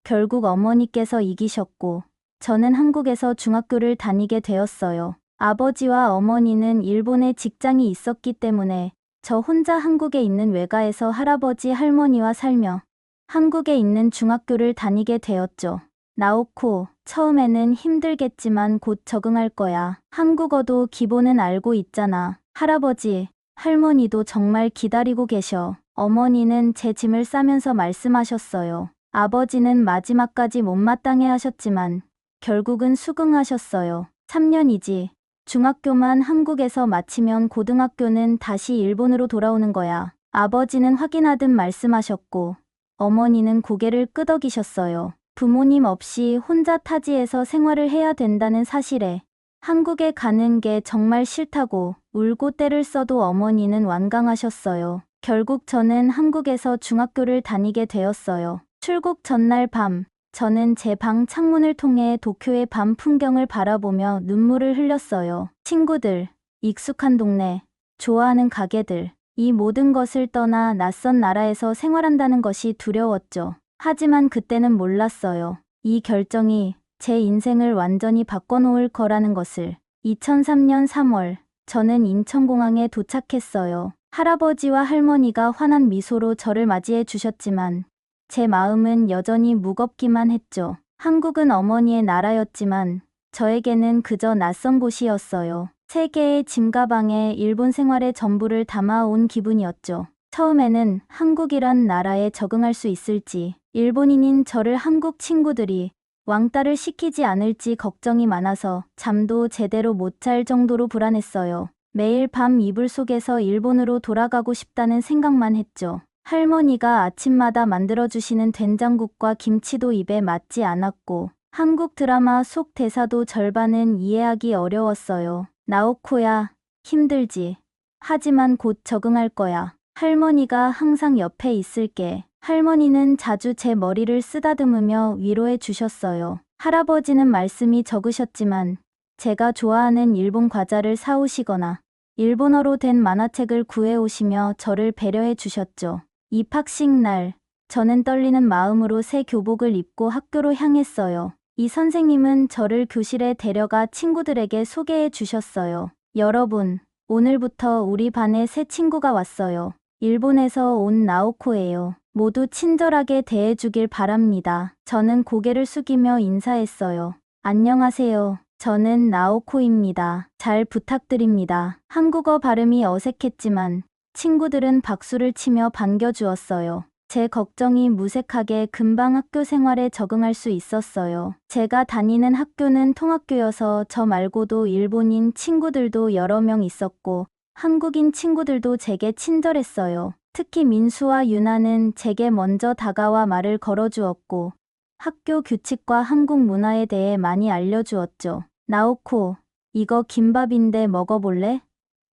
결국 어머니께서 이기셨고 저는 한국에서 중학교를 다니게 되었어요. 아버지와 어머니는 일본에 직장이 있었기 때문에 저 혼자 한국에 있는 외가에서 할아버지 할머니와 살며 한국에 있는 중학교를 다니게 되었죠. 나오코, 처음에는 힘들겠지만 곧 적응할 거야. 한국어도 기본은 알고 있잖아. 할아버지, 할머니도 정말 기다리고 계셔. 어머니는 제 짐을 싸면서 말씀하셨어요. 아버지는 마지막까지 못마땅해 하셨지만 결국은 수긍하셨어요. 3년이지. 중학교만 한국에서 마치면 고등학교는 다시 일본으로 돌아오는 거야. 아버지는 확인하듯 말씀하셨고 어머니는 고개를 끄덕이셨어요. 부모님 없이 혼자 타지에서 생활을 해야 된다는 사실에 한국에 가는 게 정말 싫다고 울고 떼를 써도 어머니는 완강하셨어요. 결국 저는 한국에서 중학교를 다니게 되었어요. 출국 전날 밤, 저는 제 방 창문을 통해 도쿄의 밤 풍경을 바라보며 눈물을 흘렸어요. 친구들, 익숙한 동네, 좋아하는 가게들, 이 모든 것을 떠나 낯선 나라에서 생활한다는 것이 두려웠죠. 하지만 그때는 몰랐어요. 이 결정이 제 인생을 완전히 바꿔놓을 거라는 것을. 2003년 3월, 저는 인천공항에 도착했어요. 할아버지와 할머니가 환한 미소로 저를 맞이해 주셨지만 제 마음은 여전히 무겁기만 했죠. 한국은 어머니의 나라였지만 저에게는 그저 낯선 곳이었어요. 세 개의 짐가방에 일본 생활의 전부를 담아온 기분이었죠. 처음에는 한국이란 나라에 적응할 수 있을지, 일본인인 저를 한국 친구들이 왕따를 시키지 않을지 걱정이 많아서 잠도 제대로 못 잘 정도로 불안했어요. 매일 밤 이불 속에서 일본으로 돌아가고 싶다는 생각만 했죠. 할머니가 아침마다 만들어주시는 된장국과 김치도 입에 맞지 않았고 한국 드라마 속 대사도 절반은 이해하기 어려웠어요. 나오코야, 힘들지. 하지만 곧 적응할 거야. 할머니가 항상 옆에 있을게. 할머니는 자주 제 머리를 쓰다듬으며 위로해 주셨어요. 할아버지는 말씀이 적으셨지만 제가 좋아하는 일본 과자를 사오시거나 일본어로 된 만화책을 구해오시며 저를 배려해 주셨죠. 입학식 날, 저는 떨리는 마음으로 새 교복을 입고 학교로 향했어요. 이 선생님은 저를 교실에 데려가 친구들에게 소개해 주셨어요. 여러분, 오늘부터 우리 반에 새 친구가 왔어요. 일본에서 온 나오코예요. 모두 친절하게 대해주길 바랍니다. 저는 고개를 숙이며 인사했어요. 안녕하세요. 저는 나오코입니다. 잘 부탁드립니다. 한국어 발음이 어색했지만 친구들은 박수를 치며 반겨주었어요. 제 걱정이 무색하게 금방 학교 생활에 적응할 수 있었어요. 제가 다니는 학교는 통학교여서 저 말고도 일본인 친구들도 여러 명 있었고 한국인 친구들도 제게 친절했어요. 특히 민수와 유나는 제게 먼저 다가와 말을 걸어주었고 학교 규칙과 한국 문화에 대해 많이 알려주었죠. 나오코, 이거 김밥인데 먹어볼래?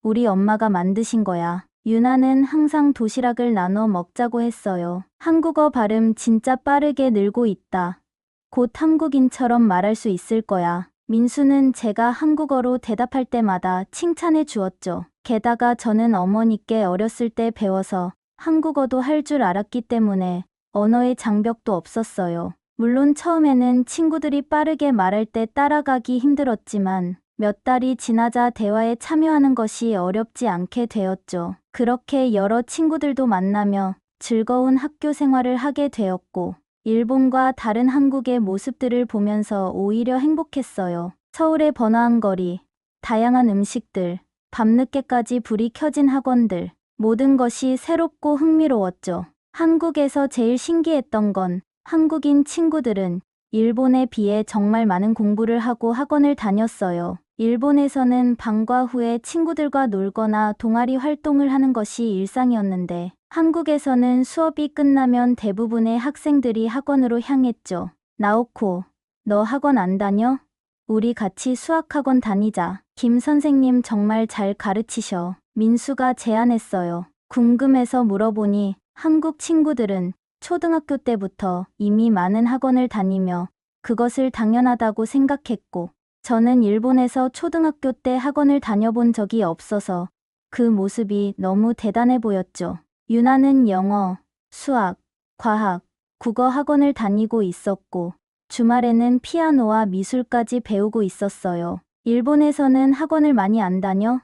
우리 엄마가 만드신 거야. 유나는 항상 도시락을 나눠 먹자고 했어요. 한국어 발음 진짜 빠르게 늘고 있다. 곧 한국인처럼 말할 수 있을 거야. 민수는 제가 한국어로 대답할 때마다 칭찬해 주었죠. 게다가 저는 어머니께 어렸을 때 배워서 한국어도 할 줄 알았기 때문에 언어의 장벽도 없었어요. 물론 처음에는 친구들이 빠르게 말할 때 따라가기 힘들었지만 몇 달이 지나자 대화에 참여하는 것이 어렵지 않게 되었죠. 그렇게 여러 친구들도 만나며 즐거운 학교 생활을 하게 되었고 일본과 다른 한국의 모습들을 보면서 오히려 행복했어요. 서울의 번화한 거리, 다양한 음식들, 밤늦게까지 불이 켜진 학원들, 모든 것이 새롭고 흥미로웠죠. 한국에서 제일 신기했던 건 한국인 친구들은 일본에 비해 정말 많은 공부를 하고 학원을 다녔어요. 일본에서는 방과 후에 친구들과 놀거나 동아리 활동을 하는 것이 일상이었는데 한국에서는 수업이 끝나면 대부분의 학생들이 학원으로 향했죠. 나오코, 너 학원 안 다녀? 우리 같이 수학학원 다니자. 김 선생님 정말 잘 가르치셔. 민수가 제안했어요. 궁금해서 물어보니 한국 친구들은 초등학교 때부터 이미 많은 학원을 다니며 그것을 당연하다고 생각했고 저는 일본에서 초등학교 때 학원을 다녀본 적이 없어서 그 모습이 너무 대단해 보였죠. 유나는 영어, 수학, 과학, 국어 학원을 다니고 있었고 주말에는 피아노와 미술까지 배우고 있었어요. 일본에서는 학원을 많이 안 다녀?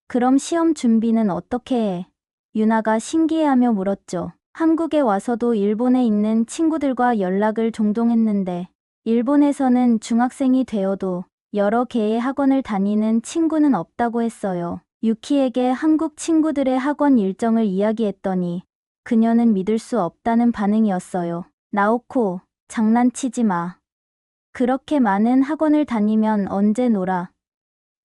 그럼 시험 준비는 어떻게 해? 유나가 신기해하며 물었죠. 한국에 와서도 일본에 있는 친구들과 연락을 종종 했는데 일본에서는 중학생이 되어도 여러 개의 학원을 다니는 친구는 없다고 했어요. 유키에게 한국 친구들의 학원 일정을 이야기했더니 그녀는 믿을 수 없다는 반응이었어요. 나오코, 장난치지 마. 그렇게 많은 학원을 다니면 언제 놀아?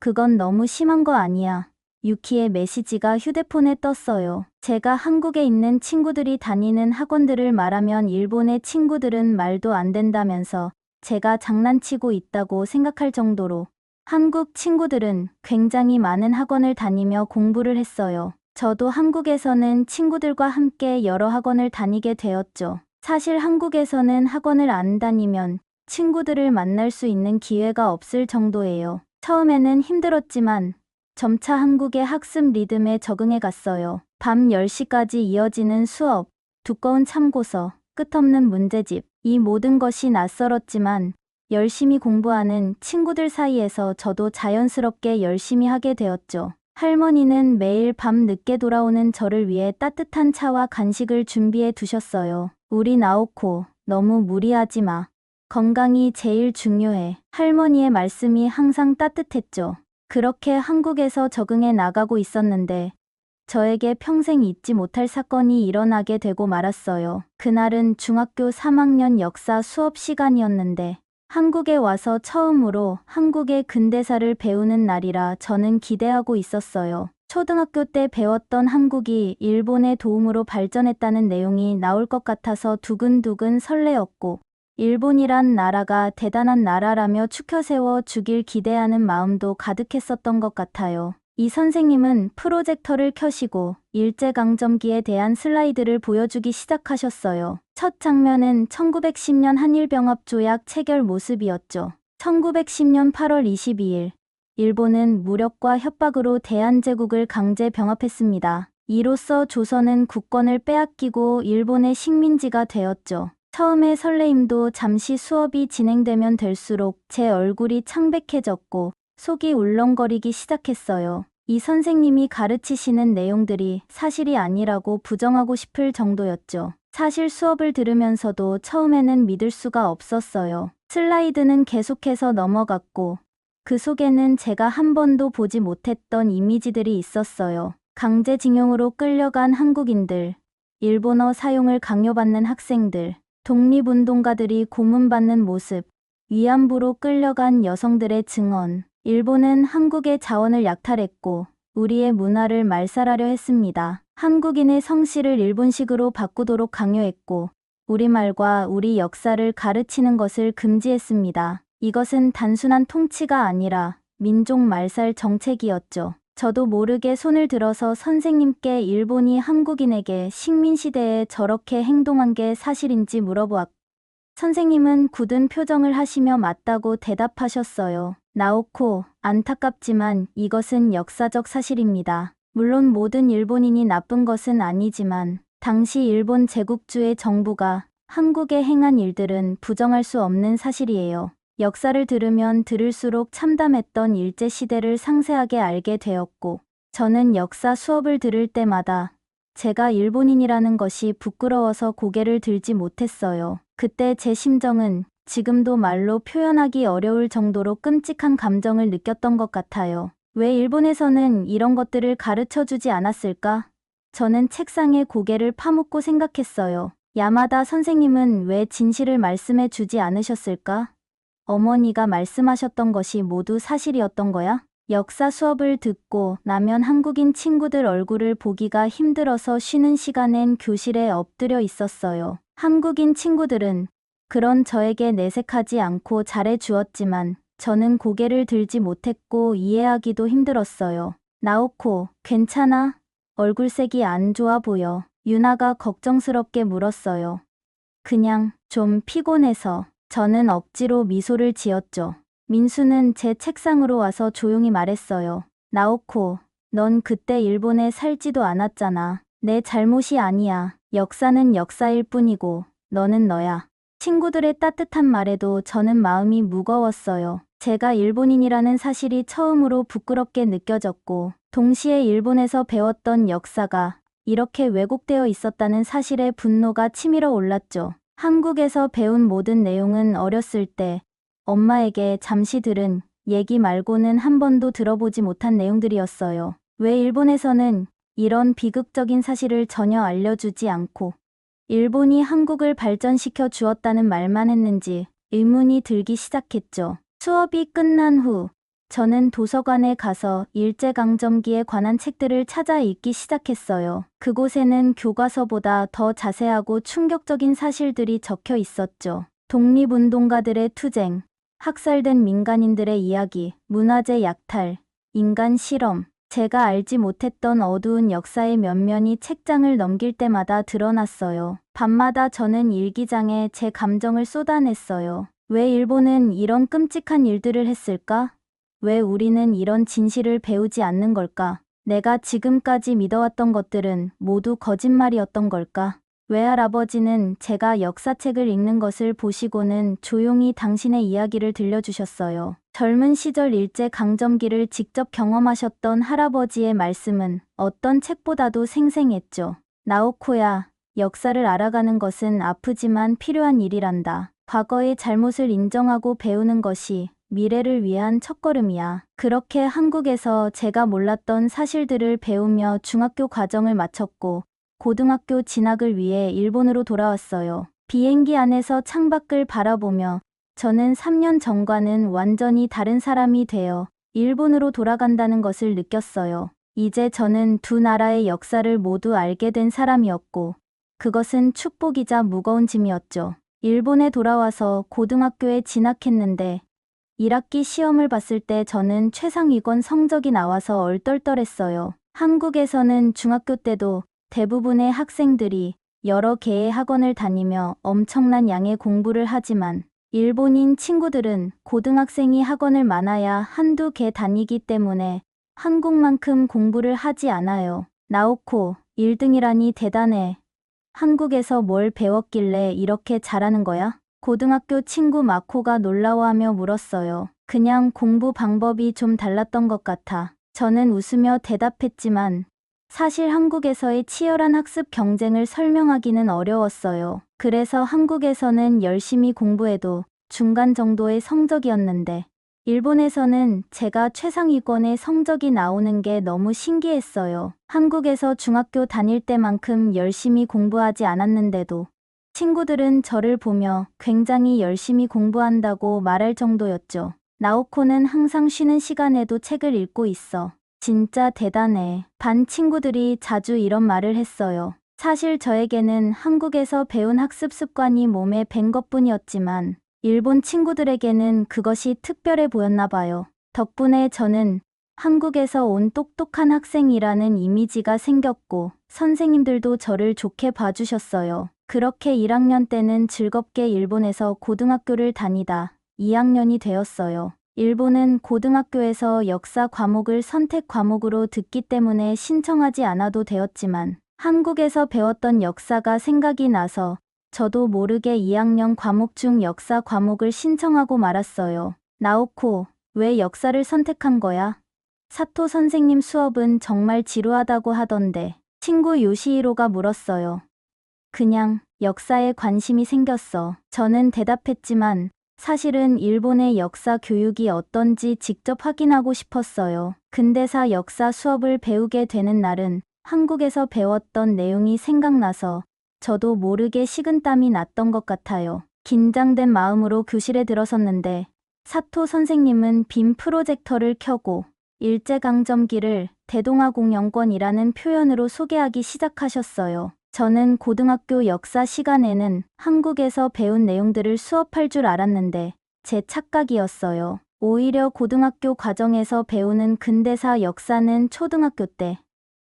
그건 너무 심한 거 아니야. 유키의 메시지가 휴대폰에 떴어요. 제가 한국에 있는 친구들이 다니는 학원들을 말하면 일본의 친구들은 말도 안 된다면서 제가 장난치고 있다고 생각할 정도로 한국 친구들은 굉장히 많은 학원을 다니며 공부를 했어요. 저도 한국에서는 친구들과 함께 여러 학원을 다니게 되었죠. 사실 한국에서는 학원을 안 다니면 친구들을 만날 수 있는 기회가 없을 정도예요. 처음에는 힘들었지만 점차 한국의 학습 리듬에 적응해 갔어요. 밤 10시까지 이어지는 수업, 두꺼운 참고서, 끝없는 문제집, 이 모든 것이 낯설었지만 열심히 공부하는 친구들 사이에서 저도 자연스럽게 열심히 하게 되었죠. 할머니는 매일 밤 늦게 돌아오는 저를 위해 따뜻한 차와 간식을 준비해 두셨어요. 우리 나오코, 너무 무리하지 마. 건강이 제일 중요해. 할머니의 말씀이 항상 따뜻했죠. 그렇게 한국에서 적응해 나가고 있었는데 저에게 평생 잊지 못할 사건이 일어나게 되고 말았어요. 그날은 중학교 3학년 역사 수업 시간이었는데 한국에 와서 처음으로 한국의 근대사를 배우는 날이라 저는 기대하고 있었어요. 초등학교 때 배웠던 한국이 일본의 도움으로 발전했다는 내용이 나올 것 같아서 두근두근 설레었고 일본이란 나라가 대단한 나라라며 추켜세워 주길 기대하는 마음도 가득했었던 것 같아요. 이 선생님은 프로젝터를 켜시고 일제강점기에 대한 슬라이드를 보여주기 시작하셨어요. 첫 장면은 1910년 한일병합조약 체결 모습이었죠. 1910년 8월 22일, 일본은 무력과 협박으로 대한제국을 강제 병합했습니다. 이로써 조선은 국권을 빼앗기고 일본의 식민지가 되었죠. 처음에 설레임도 잠시 수업이 진행되면 될수록 제 얼굴이 창백해졌고 속이 울렁거리기 시작했어요. 이 선생님이 가르치시는 내용들이 사실이 아니라고 부정하고 싶을 정도였죠. 사실 수업을 들으면서도 처음에는 믿을 수가 없었어요. 슬라이드는 계속해서 넘어갔고 그 속에는 제가 한 번도 보지 못했던 이미지들이 있었어요. 강제징용으로 끌려간 한국인들, 일본어 사용을 강요받는 학생들, 독립운동가들이 고문받는 모습, 위안부로 끌려간 여성들의 증언. 일본은 한국의 자원을 약탈했고 우리의 문화를 말살하려 했습니다. 한국인의 성씨를 일본식으로 바꾸도록 강요했고 우리말과 우리 역사를 가르치는 것을 금지했습니다. 이것은 단순한 통치가 아니라 민족 말살 정책이었죠. 저도 모르게 손을 들어서 선생님께 일본이 한국인에게 식민시대에 저렇게 행동한 게 사실인지 물어보았고 선생님은 굳은 표정을 하시며 맞다고 대답하셨어요. 나오코, 안타깝지만 이것은 역사적 사실입니다. 물론 모든 일본인이 나쁜 것은 아니지만 당시 일본 제국주의 정부가 한국에 행한 일들은 부정할 수 없는 사실이에요. 역사를 들으면 들을수록 참담했던 일제시대를 상세하게 알게 되었고 저는 역사 수업을 들을 때마다 제가 일본인이라는 것이 부끄러워서 고개를 들지 못했어요. 그때 제 심정은 지금도 말로 표현하기 어려울 정도로 끔찍한 감정을 느꼈던 것 같아요. 왜 일본에서는 이런 것들을 가르쳐주지 않았을까? 저는 책상에 고개를 파묻고 생각했어요. 야마다 선생님은 왜 진실을 말씀해 주지 않으셨을까? 어머니가 말씀하셨던 것이 모두 사실이었던 거야? 역사 수업을 듣고 나면 한국인 친구들 얼굴을 보기가 힘들어서 쉬는 시간엔 교실에 엎드려 있었어요. 한국인 친구들은 그런 저에게 내색하지 않고 잘해 주었지만 저는 고개를 들지 못했고 이해하기도 힘들었어요. 나오코, 괜찮아? 얼굴색이 안 좋아 보여. 유나가 걱정스럽게 물었어요. 그냥 좀 피곤해서. 저는 억지로 미소를 지었죠. 민수는 제 책상으로 와서 조용히 말했어요. 나오코, 넌 그때 일본에 살지도 않았잖아. 내 잘못이 아니야. 역사는 역사일 뿐이고 너는 너야. 친구들의 따뜻한 말에도 저는 마음이 무거웠어요. 제가 일본인이라는 사실이 처음으로 부끄럽게 느껴졌고 동시에 일본에서 배웠던 역사가 이렇게 왜곡되어 있었다는 사실에 분노가 치밀어 올랐죠. 한국에서 배운 모든 내용은 어렸을 때 엄마에게 잠시 들은 얘기 말고는 한 번도 들어보지 못한 내용들이었어요. 왜 일본에서는 이런 비극적인 사실을 전혀 알려주지 않고 일본이 한국을 발전시켜 주었다는 말만 했는지 의문이 들기 시작했죠. 수업이 끝난 후 저는 도서관에 가서 일제강점기에 관한 책들을 찾아 읽기 시작했어요. 그곳에는 교과서보다 더 자세하고 충격적인 사실들이 적혀 있었죠. 독립운동가들의 투쟁, 학살된 민간인들의 이야기, 문화재 약탈, 인간 실험, 제가 알지 못했던 어두운 역사의 면면이 책장을 넘길 때마다 드러났어요. 밤마다 저는 일기장에 제 감정을 쏟아냈어요. 왜 일본은 이런 끔찍한 일들을 했을까? 왜 우리는 이런 진실을 배우지 않는 걸까? 내가 지금까지 믿어왔던 것들은 모두 거짓말이었던 걸까? 외할아버지는 제가 역사책을 읽는 것을 보시고는 조용히 당신의 이야기를 들려주셨어요. 젊은 시절 일제강점기를 직접 경험하셨던 할아버지의 말씀은 어떤 책보다도 생생했죠. 나오코야, 역사를 알아가는 것은 아프지만 필요한 일이란다. 과거의 잘못을 인정하고 배우는 것이 미래를 위한 첫걸음이야. 그렇게 한국에서 제가 몰랐던 사실들을 배우며 중학교 과정을 마쳤고 고등학교 진학을 위해 일본으로 돌아왔어요. 비행기 안에서 창밖을 바라보며 저는 3년 전과는 완전히 다른 사람이 되어 일본으로 돌아간다는 것을 느꼈어요. 이제 저는 두 나라의 역사를 모두 알게 된 사람이었고 그것은 축복이자 무거운 짐이었죠. 일본에 돌아와서 고등학교에 진학했는데 1학기 시험을 봤을 때 저는 최상위권 성적이 나와서 얼떨떨했어요. 한국에서는 중학교 때도 대부분의 학생들이 여러 개의 학원을 다니며 엄청난 양의 공부를 하지만 일본인 친구들은 고등학생이 학원을 많아야 한두 개 다니기 때문에 한국만큼 공부를 하지 않아요. 나오코, 1등이라니 대단해. 한국에서 뭘 배웠길래 이렇게 잘하는 거야? 고등학교 친구 마코가 놀라워하며 물었어요. 그냥 공부 방법이 좀 달랐던 것 같아. 저는 웃으며 대답했지만 사실 한국에서의 치열한 학습 경쟁을 설명하기는 어려웠어요. 그래서 한국에서는 열심히 공부해도 중간 정도의 성적이었는데 일본에서는 제가 최상위권의 성적이 나오는 게 너무 신기했어요. 한국에서 중학교 다닐 때만큼 열심히 공부하지 않았는데도 친구들은 저를 보며 굉장히 열심히 공부한다고 말할 정도였죠. 나오코는 항상 쉬는 시간에도 책을 읽고 있어. 진짜 대단해. 반 친구들이 자주 이런 말을 했어요. 사실 저에게는 한국에서 배운 학습 습관이 몸에 밴 것뿐이었지만 일본 친구들에게는 그것이 특별해 보였나 봐요. 덕분에 저는 한국에서 온 똑똑한 학생이라는 이미지가 생겼고 선생님들도 저를 좋게 봐주셨어요. 그렇게 1학년 때는 즐겁게 일본에서 고등학교를 다니다 2학년이 되었어요. 일본은 고등학교에서 역사 과목을 선택 과목으로 듣기 때문에 신청하지 않아도 되었지만 한국에서 배웠던 역사가 생각이 나서 저도 모르게 2학년 과목 중 역사 과목을 신청하고 말았어요. 나오코, 왜 역사를 선택한 거야? 사토 선생님 수업은 정말 지루하다고 하던데. 친구 요시히로가 물었어요. 그냥 역사에 관심이 생겼어. 저는 대답했지만 사실은 일본의 역사 교육이 어떤지 직접 확인하고 싶었어요. 근대사 역사 수업을 배우게 되는 날은 한국에서 배웠던 내용이 생각나서 저도 모르게 식은땀이 났던 것 같아요. 긴장된 마음으로 교실에 들어섰는데 사토 선생님은 빔 프로젝터를 켜고 일제강점기를 대동아공영권이라는 표현으로 소개하기 시작하셨어요. 저는 고등학교 역사 시간에는 한국에서 배운 내용들을 수업할 줄 알았는데 제 착각이었어요. 오히려 고등학교 과정에서 배우는 근대사 역사는 초등학교 때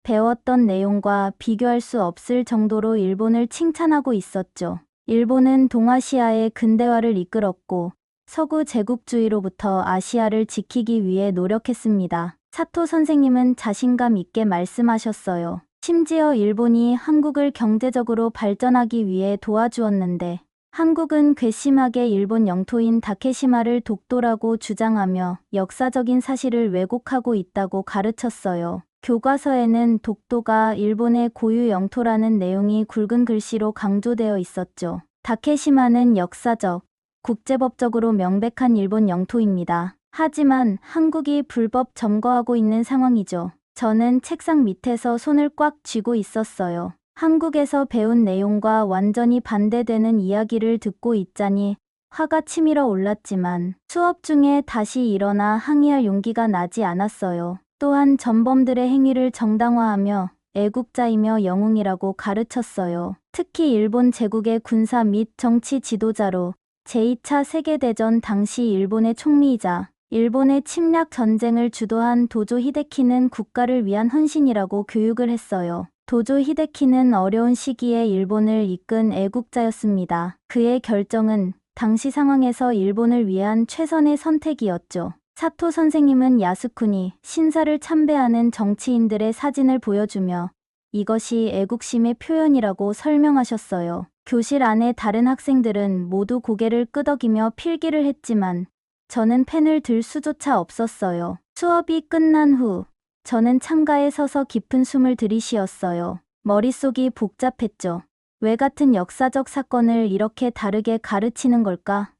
배웠던 내용과 비교할 수 없을 정도로 일본을 칭찬하고 있었죠. 일본은 동아시아의 근대화를 이끌었고 서구 제국주의로부터 아시아를 지키기 위해 노력했습니다. 사토 선생님은 자신감 있게 말씀하셨어요. 심지어 일본이 한국을 경제적으로 발전하기 위해 도와주었는데 한국은 괘씸하게 일본 영토인 다케시마를 독도라고 주장하며 역사적인 사실을 왜곡하고 있다고 가르쳤어요. 교과서에는 독도가 일본의 고유 영토라는 내용이 굵은 글씨로 강조되어 있었죠. 다케시마는 역사적, 국제법적으로 명백한 일본 영토입니다. 하지만 한국이 불법 점거하고 있는 상황이죠. 저는 책상 밑에서 손을 꽉 쥐고 있었어요. 한국에서 배운 내용과 완전히 반대되는 이야기를 듣고 있자니 화가 치밀어 올랐지만 수업 중에 다시 일어나 항의할 용기가 나지 않았어요. 또한 전범들의 행위를 정당화하며 애국자이며 영웅이라고 가르쳤어요. 특히 일본 제국의 군사 및 정치 지도자로 제2차 세계대전 당시 일본의 총리이자 일본의 침략 전쟁을 주도한 도조 히데키는 국가를 위한 헌신이라고 교육을 했어요. 도조 히데키는 어려운 시기에 일본을 이끈 애국자였습니다. 그의 결정은 당시 상황에서 일본을 위한 최선의 선택이었죠. 사토 선생님은 야스쿠니 신사를 참배하는 정치인들의 사진을 보여주며 이것이 애국심의 표현이라고 설명하셨어요. 교실 안에 다른 학생들은 모두 고개를 끄덕이며 필기를 했지만 저는 펜을 들 수조차 없었어요. 수업이 끝난 후 저는 창가에 서서 깊은 숨을 들이쉬었어요. 머릿속이 복잡했죠. 왜 같은 역사적 사건을 이렇게 다르게 가르치는 걸까?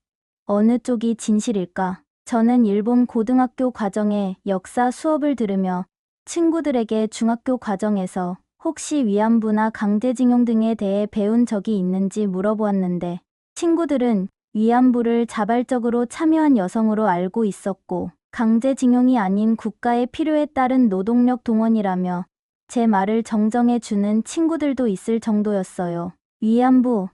어느 쪽이 진실일까? 저는 일본 고등학교 과정의 역사 수업을 들으며 친구들에게 중학교 과정에서 혹시 위안부나 강제징용 등에 대해 배운 적이 있는지 물어보았는데 친구들은 위안부를 자발적으로 참여한 여성으로 알고 있었고 강제징용이 아닌 국가의 필요에 따른 노동력 동원이라며 제 말을 정정해 주는 친구들도 있을 정도였어요. 위안부.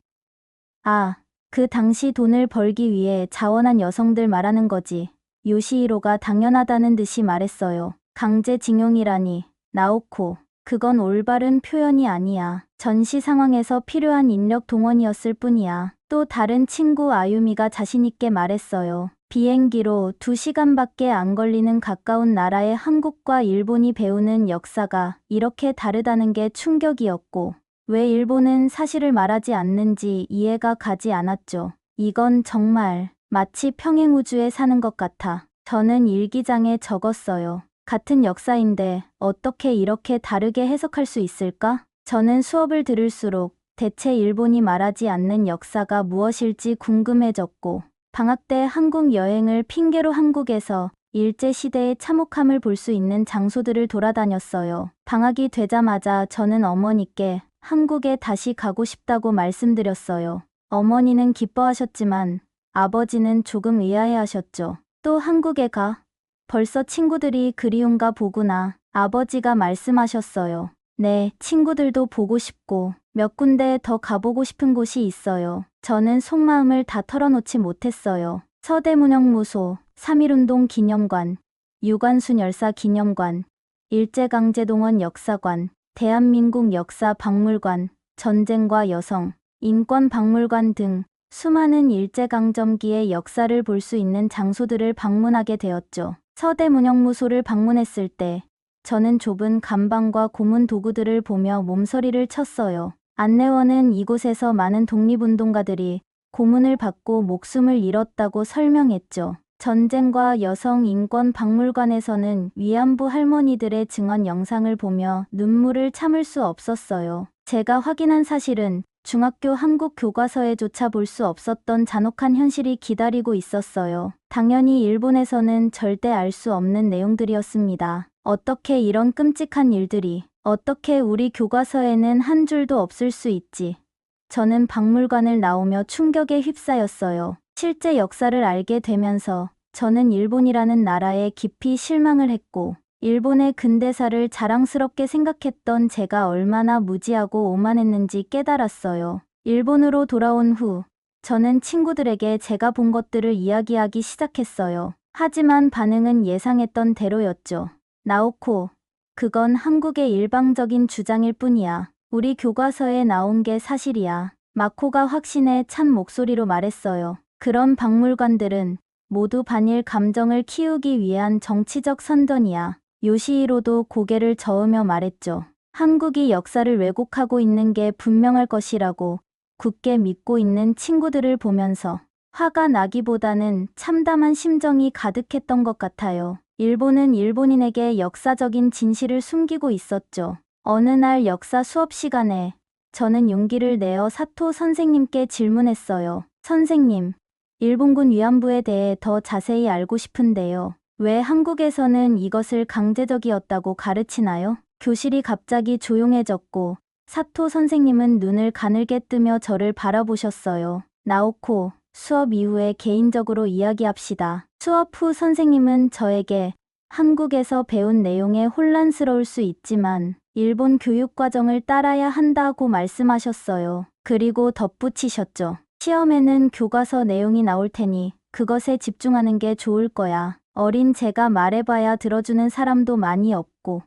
아, 그 당시 돈을 벌기 위해 자원한 여성들 말하는 거지. 요시히로가 당연하다는 듯이 말했어요. 강제징용이라니. 나오코. 그건 올바른 표현이 아니야. 전시 상황에서 필요한 인력 동원이었을 뿐이야. 또 다른 친구 아유미가 자신있게 말했어요. 비행기로 2시간밖에 안 걸리는 가까운 나라의 한국과 일본이 배우는 역사가 이렇게 다르다는 게 충격이었고 왜 일본은 사실을 말하지 않는지 이해가 가지 않았죠. 이건 정말 마치 평행우주에 사는 것 같아. 저는 일기장에 적었어요. 같은 역사인데 어떻게 이렇게 다르게 해석할 수 있을까? 저는 수업을 들을수록 대체 일본이 말하지 않는 역사가 무엇일지 궁금해졌고 방학 때 한국 여행을 핑계로 한국에서 일제시대의 참혹함을 볼 수 있는 장소들을 돌아다녔어요. 방학이 되자마자 저는 어머니께 한국에 다시 가고 싶다고 말씀드렸어요. 어머니는 기뻐하셨지만 아버지는 조금 의아해하셨죠. 또 한국에 가? 벌써 친구들이 그리운가 보구나. 아버지가 말씀하셨어요. 네, 친구들도 보고 싶고 몇 군데 더 가보고 싶은 곳이 있어요. 저는 속마음을 다 털어놓지 못했어요. 서대문형무소, 3.1운동 기념관, 유관순 열사 기념관, 일제강제동원 역사관, 대한민국 역사박물관, 전쟁과 여성, 인권박물관 등 수많은 일제강점기의 역사를 볼 수 있는 장소들을 방문하게 되었죠. 서대문형무소를 방문했을 때 저는 좁은 간방과 고문 도구들을 보며 몸서리를 쳤어요. 안내원은 이곳에서 많은 독립운동가들이 고문을 받고 목숨을 잃었다고 설명했죠. 전쟁과 여성 인권 박물관에서는 위안부 할머니들의 증언 영상을 보며 눈물을 참을 수 없었어요. 제가 확인한 사실은 중학교 한국 교과서에조차 볼 수 없었던 잔혹한 현실이 기다리고 있었어요. 당연히 일본에서는 절대 알 수 없는 내용들이었습니다. 어떻게 이런 끔찍한 일들이, 어떻게 우리 교과서에는 한 줄도 없을 수 있지. 저는 박물관을 나오며 충격에 휩싸였어요. 실제 역사를 알게 되면서 저는 일본이라는 나라에 깊이 실망을 했고 일본의 근대사를 자랑스럽게 생각했던 제가 얼마나 무지하고 오만했는지 깨달았어요. 일본으로 돌아온 후 저는 친구들에게 제가 본 것들을 이야기하기 시작했어요. 하지만 반응은 예상했던 대로였죠. 나오코, 그건 한국의 일방적인 주장일 뿐이야. 우리 교과서에 나온 게 사실이야. 마코가 확신에 찬 목소리로 말했어요. 그런 박물관들은 모두 반일 감정을 키우기 위한 정치적 선전이야. 요시히로도 고개를 저으며 말했죠. 한국이 역사를 왜곡하고 있는 게 분명할 것이라고 굳게 믿고 있는 친구들을 보면서 화가 나기보다는 참담한 심정이 가득했던 것 같아요. 일본은 일본인에게 역사적인 진실을 숨기고 있었죠. 어느 날 역사 수업 시간에 저는 용기를 내어 사토 선생님께 질문했어요. 선생님, 일본군 위안부에 대해 더 자세히 알고 싶은데요. 왜 한국에서는 이것을 강제적이었다고 가르치나요? 교실이 갑자기 조용해졌고 사토 선생님은 눈을 가늘게 뜨며 저를 바라보셨어요. 나오코, 수업 이후에 개인적으로 이야기합시다. 수업 후 선생님은 저에게 한국에서 배운 내용에 혼란스러울 수 있지만 일본 교육 과정을 따라야 한다고 말씀하셨어요. 그리고 덧붙이셨죠. 시험에는 교과서 내용이 나올 테니 그것에 집중하는 게 좋을 거야. 어린 제가 말해봐야 들어주는 사람도 많이 없고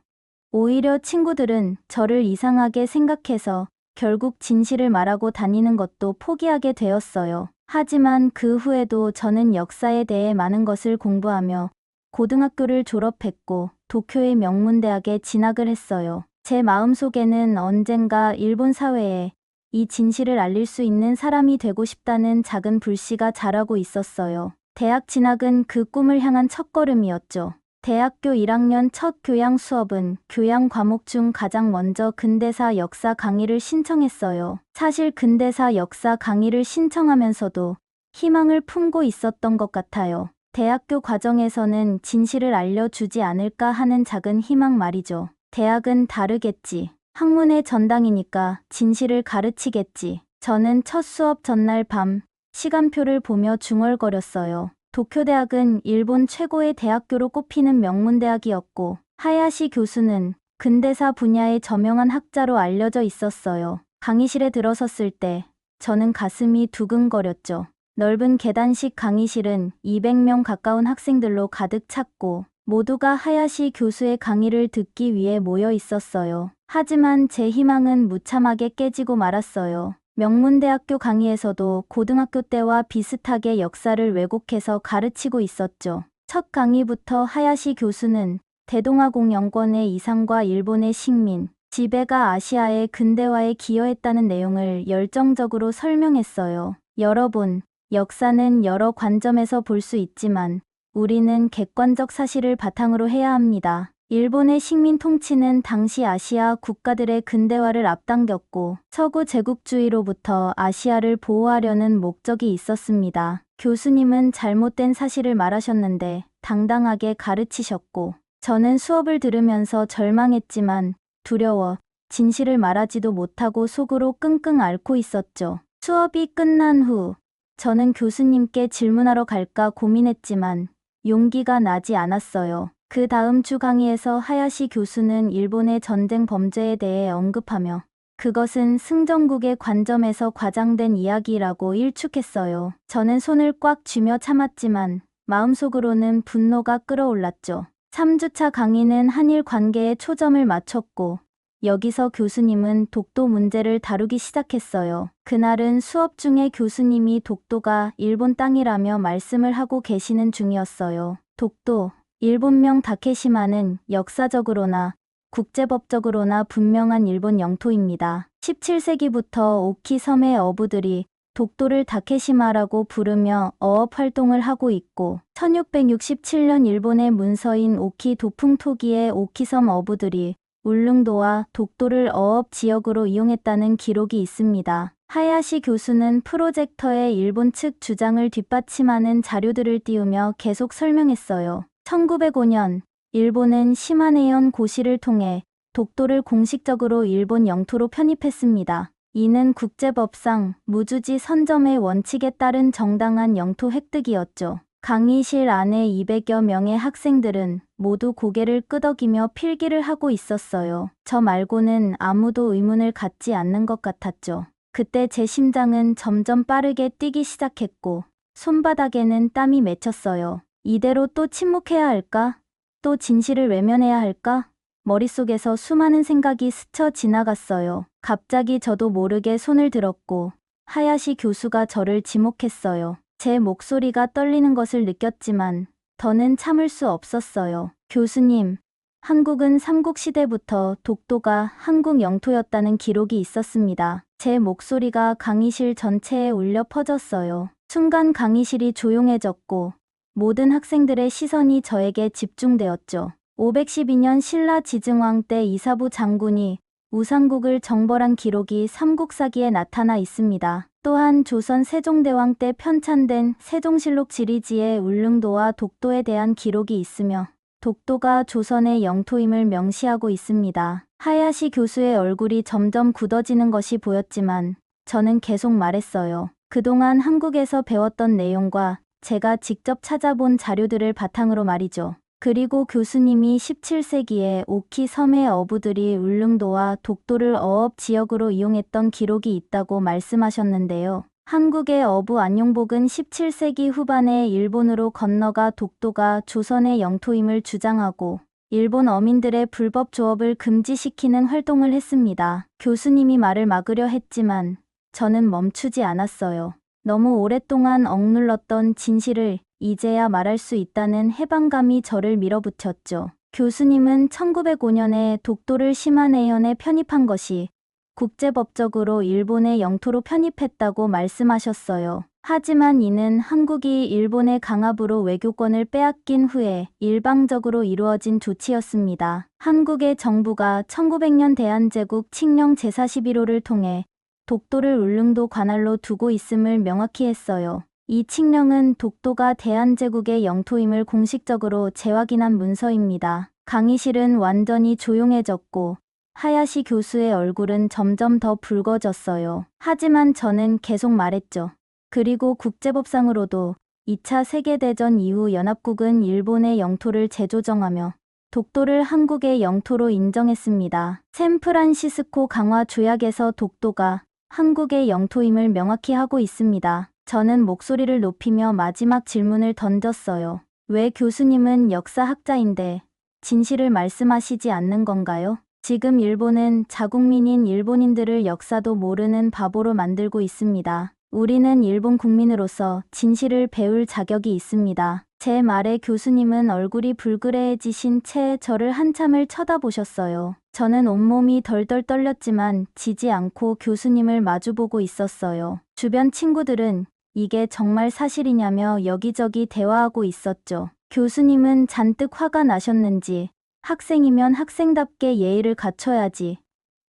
오히려 친구들은 저를 이상하게 생각해서 결국 진실을 말하고 다니는 것도 포기하게 되었어요. 하지만 그 후에도 저는 역사에 대해 많은 것을 공부하며 고등학교를 졸업했고 도쿄의 명문대학에 진학을 했어요. 제 마음속에는 언젠가 일본 사회에 이 진실을 알릴 수 있는 사람이 되고 싶다는 작은 불씨가 자라고 있었어요. 대학 진학은 그 꿈을 향한 첫걸음이었죠. 대학교 1학년 첫 교양 수업은 교양 과목 중 가장 먼저 근대사 역사 강의를 신청했어요. 사실 근대사 역사 강의를 신청하면서도 희망을 품고 있었던 것 같아요. 대학교 과정에서는 진실을 알려주지 않을까 하는 작은 희망 말이죠. 대학은 다르겠지. 학문의 전당이니까 진실을 가르치겠지. 저는 첫 수업 전날 밤 시간표를 보며 중얼거렸어요. 도쿄대학은 일본 최고의 대학교로 꼽히는 명문대학이었고 하야시 교수는 근대사 분야의 저명한 학자로 알려져 있었어요. 강의실에 들어섰을 때 저는 가슴이 두근거렸죠. 넓은 계단식 강의실은 200명 가까운 학생들로 가득 찼고 모두가 하야시 교수의 강의를 듣기 위해 모여 있었어요. 하지만 제 희망은 무참하게 깨지고 말았어요. 명문대학교 강의에서도 고등학교 때와 비슷하게 역사를 왜곡해서 가르치고 있었죠. 첫 강의부터 하야시 교수는 대동아공영권의 이상과 일본의 식민, 지배가 아시아의 근대화에 기여했다는 내용을 열정적으로 설명했어요. 여러분, 역사는 여러 관점에서 볼 수 있지만 우리는 객관적 사실을 바탕으로 해야 합니다. 일본의 식민 통치는 당시 아시아 국가들의 근대화를 앞당겼고 서구 제국주의로부터 아시아를 보호하려는 목적이 있었습니다. 교수님은 잘못된 사실을 말하셨는데 당당하게 가르치셨고 저는 수업을 들으면서 절망했지만 두려워 진실을 말하지도 못하고 속으로 끙끙 앓고 있었죠. 수업이 끝난 후 저는 교수님께 질문하러 갈까 고민했지만 용기가 나지 않았어요. 그 다음 주 강의에서 하야시 교수는 일본의 전쟁 범죄에 대해 언급하며 그것은 승전국의 관점에서 과장된 이야기라고 일축했어요. 저는 손을 꽉 쥐며 참았지만 마음속으로는 분노가 끓어올랐죠. 3주차 강의는 한일 관계에 초점을 맞췄고 여기서 교수님은 독도 문제를 다루기 시작했어요. 그날은 수업 중에 교수님이 독도가 일본 땅이라며 말씀을 하고 계시는 중이었어요. 독도, 일본명 다케시마는 역사적으로나 국제법적으로나 분명한 일본 영토입니다. 17세기부터 오키 섬의 어부들이 독도를 다케시마라고 부르며 어업 활동을 하고 있고 1667년 일본의 문서인 오키 도풍토기의 오키섬 어부들이 울릉도와 독도를 어업 지역으로 이용했다는 기록이 있습니다. 하야시 교수는 프로젝터에 일본 측 주장을 뒷받침하는 자료들을 띄우며 계속 설명했어요. 1905년 일본은 시마네현 고시를 통해 독도를 공식적으로 일본 영토로 편입했습니다. 이는 국제법상 무주지 선점의 원칙에 따른 정당한 영토 획득이었죠. 강의실 안에 200여 명의 학생들은 모두 고개를 끄덕이며 필기를 하고 있었어요. 저 말고는 아무도 의문을 갖지 않는 것 같았죠. 그때 제 심장은 점점 빠르게 뛰기 시작했고 손바닥에는 땀이 맺혔어요. 이대로 또 침묵해야 할까? 또 진실을 외면해야 할까? 머릿속에서 수많은 생각이 스쳐 지나갔어요. 갑자기 저도 모르게 손을 들었고 하야시 교수가 저를 지목했어요. 제 목소리가 떨리는 것을 느꼈지만 더는 참을 수 없었어요. 교수님, 한국은 삼국시대부터 독도가 한국 영토였다는 기록이 있었습니다. 제 목소리가 강의실 전체에 울려 퍼졌어요. 순간 강의실이 조용해졌고 모든 학생들의 시선이 저에게 집중되었죠. 512년 신라 지증왕 때 이사부 장군이 우상국을 정벌한 기록이 삼국사기에 나타나 있습니다. 또한 조선 세종대왕 때 편찬된 세종실록 지리지에 울릉도와 독도에 대한 기록이 있으며 독도가 조선의 영토임을 명시하고 있습니다. 하야시 교수의 얼굴이 점점 굳어지는 것이 보였지만 저는 계속 말했어요. 그동안 한국에서 배웠던 내용과 제가 직접 찾아본 자료들을 바탕으로 말이죠. 그리고 교수님이 17세기에 오키 섬의 어부들이 울릉도와 독도를 어업 지역으로 이용했던 기록이 있다고 말씀하셨는데요. 한국의 어부 안용복은 17세기 후반에 일본으로 건너가 독도가 조선의 영토임을 주장하고 일본 어민들의 불법 조업을 금지시키는 활동을 했습니다. 교수님이 말을 막으려 했지만 저는 멈추지 않았어요. 너무 오랫동안 억눌렀던 진실을 이제야 말할 수 있다는 해방감이 저를 밀어붙였죠. 교수님은 1905년에 독도를 심한해연에 편입한 것이 국제법적으로 일본의 영토로 편입했다고 말씀하셨어요. 하지만 이는 한국이 일본의 강압으로 외교권을 빼앗긴 후에 일방적으로 이루어진 조치였습니다. 한국의 정부가 1900년 대한제국 칙령 제41호를 통해 독도를 울릉도 관할로 두고 있음을 명확히 했어요. 이 칙령은 독도가 대한제국의 영토임을 공식적으로 재확인한 문서입니다. 강의실은 완전히 조용해졌고 하야시 교수의 얼굴은 점점 더 붉어졌어요. 하지만 저는 계속 말했죠. 그리고 국제법상으로도 2차 세계대전 이후 연합국은 일본의 영토를 재조정하며 독도를 한국의 영토로 인정했습니다. 샌프란시스코 강화 조약에서 독도가 한국의 영토임을 명확히 하고 있습니다. 저는 목소리를 높이며 마지막 질문을 던졌어요. 왜 교수님은 역사학자인데 진실을 말씀하시지 않는 건가요? 지금 일본은 자국민인 일본인들을 역사도 모르는 바보로 만들고 있습니다. 우리는 일본 국민으로서 진실을 배울 자격이 있습니다. 제 말에 교수님은 얼굴이 불그레해지신 채 저를 한참을 쳐다보셨어요. 저는 온몸이 덜덜 떨렸지만 지지 않고 교수님을 마주보고 있었어요. 주변 친구들은 이게 정말 사실이냐며 여기저기 대화하고 있었죠. 교수님은 잔뜩 화가 나셨는지 학생이면 학생답게 예의를 갖춰야지.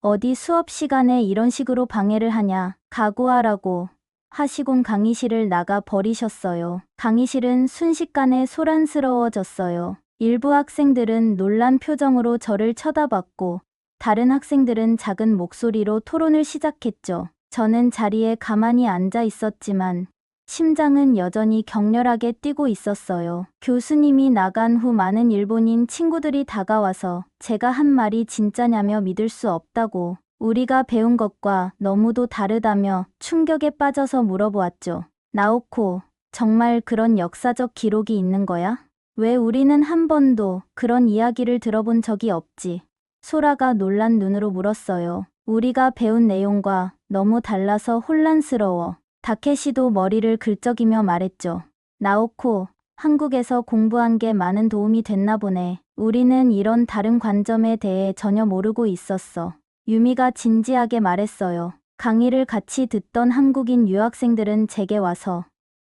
어디 수업 시간에 이런 식으로 방해를 하냐. 각오하라고 하시곤 강의실을 나가 버리셨어요. 강의실은 순식간에 소란스러워졌어요. 일부 학생들은 놀란 표정으로 저를 쳐다봤고 다른 학생들은 작은 목소리로 토론을 시작했죠. 저는 자리에 가만히 앉아 있었지만 심장은 여전히 격렬하게 뛰고 있었어요. 교수님이 나간 후 많은 일본인 친구들이 다가와서 제가 한 말이 진짜냐며 믿을 수 없다고, 우리가 배운 것과 너무도 다르다며 충격에 빠져서 물어보았죠. 나오코, 정말 그런 역사적 기록이 있는 거야? 왜 우리는 한 번도 그런 이야기를 들어본 적이 없지? 소라가 놀란 눈으로 물었어요. 우리가 배운 내용과 너무 달라서 혼란스러워. 다케시도 머리를 긁적이며 말했죠. 나오코, 한국에서 공부한 게 많은 도움이 됐나 보네. 우리는 이런 다른 관점에 대해 전혀 모르고 있었어. 유미가 진지하게 말했어요. 강의를 같이 듣던 한국인 유학생들은 제게 와서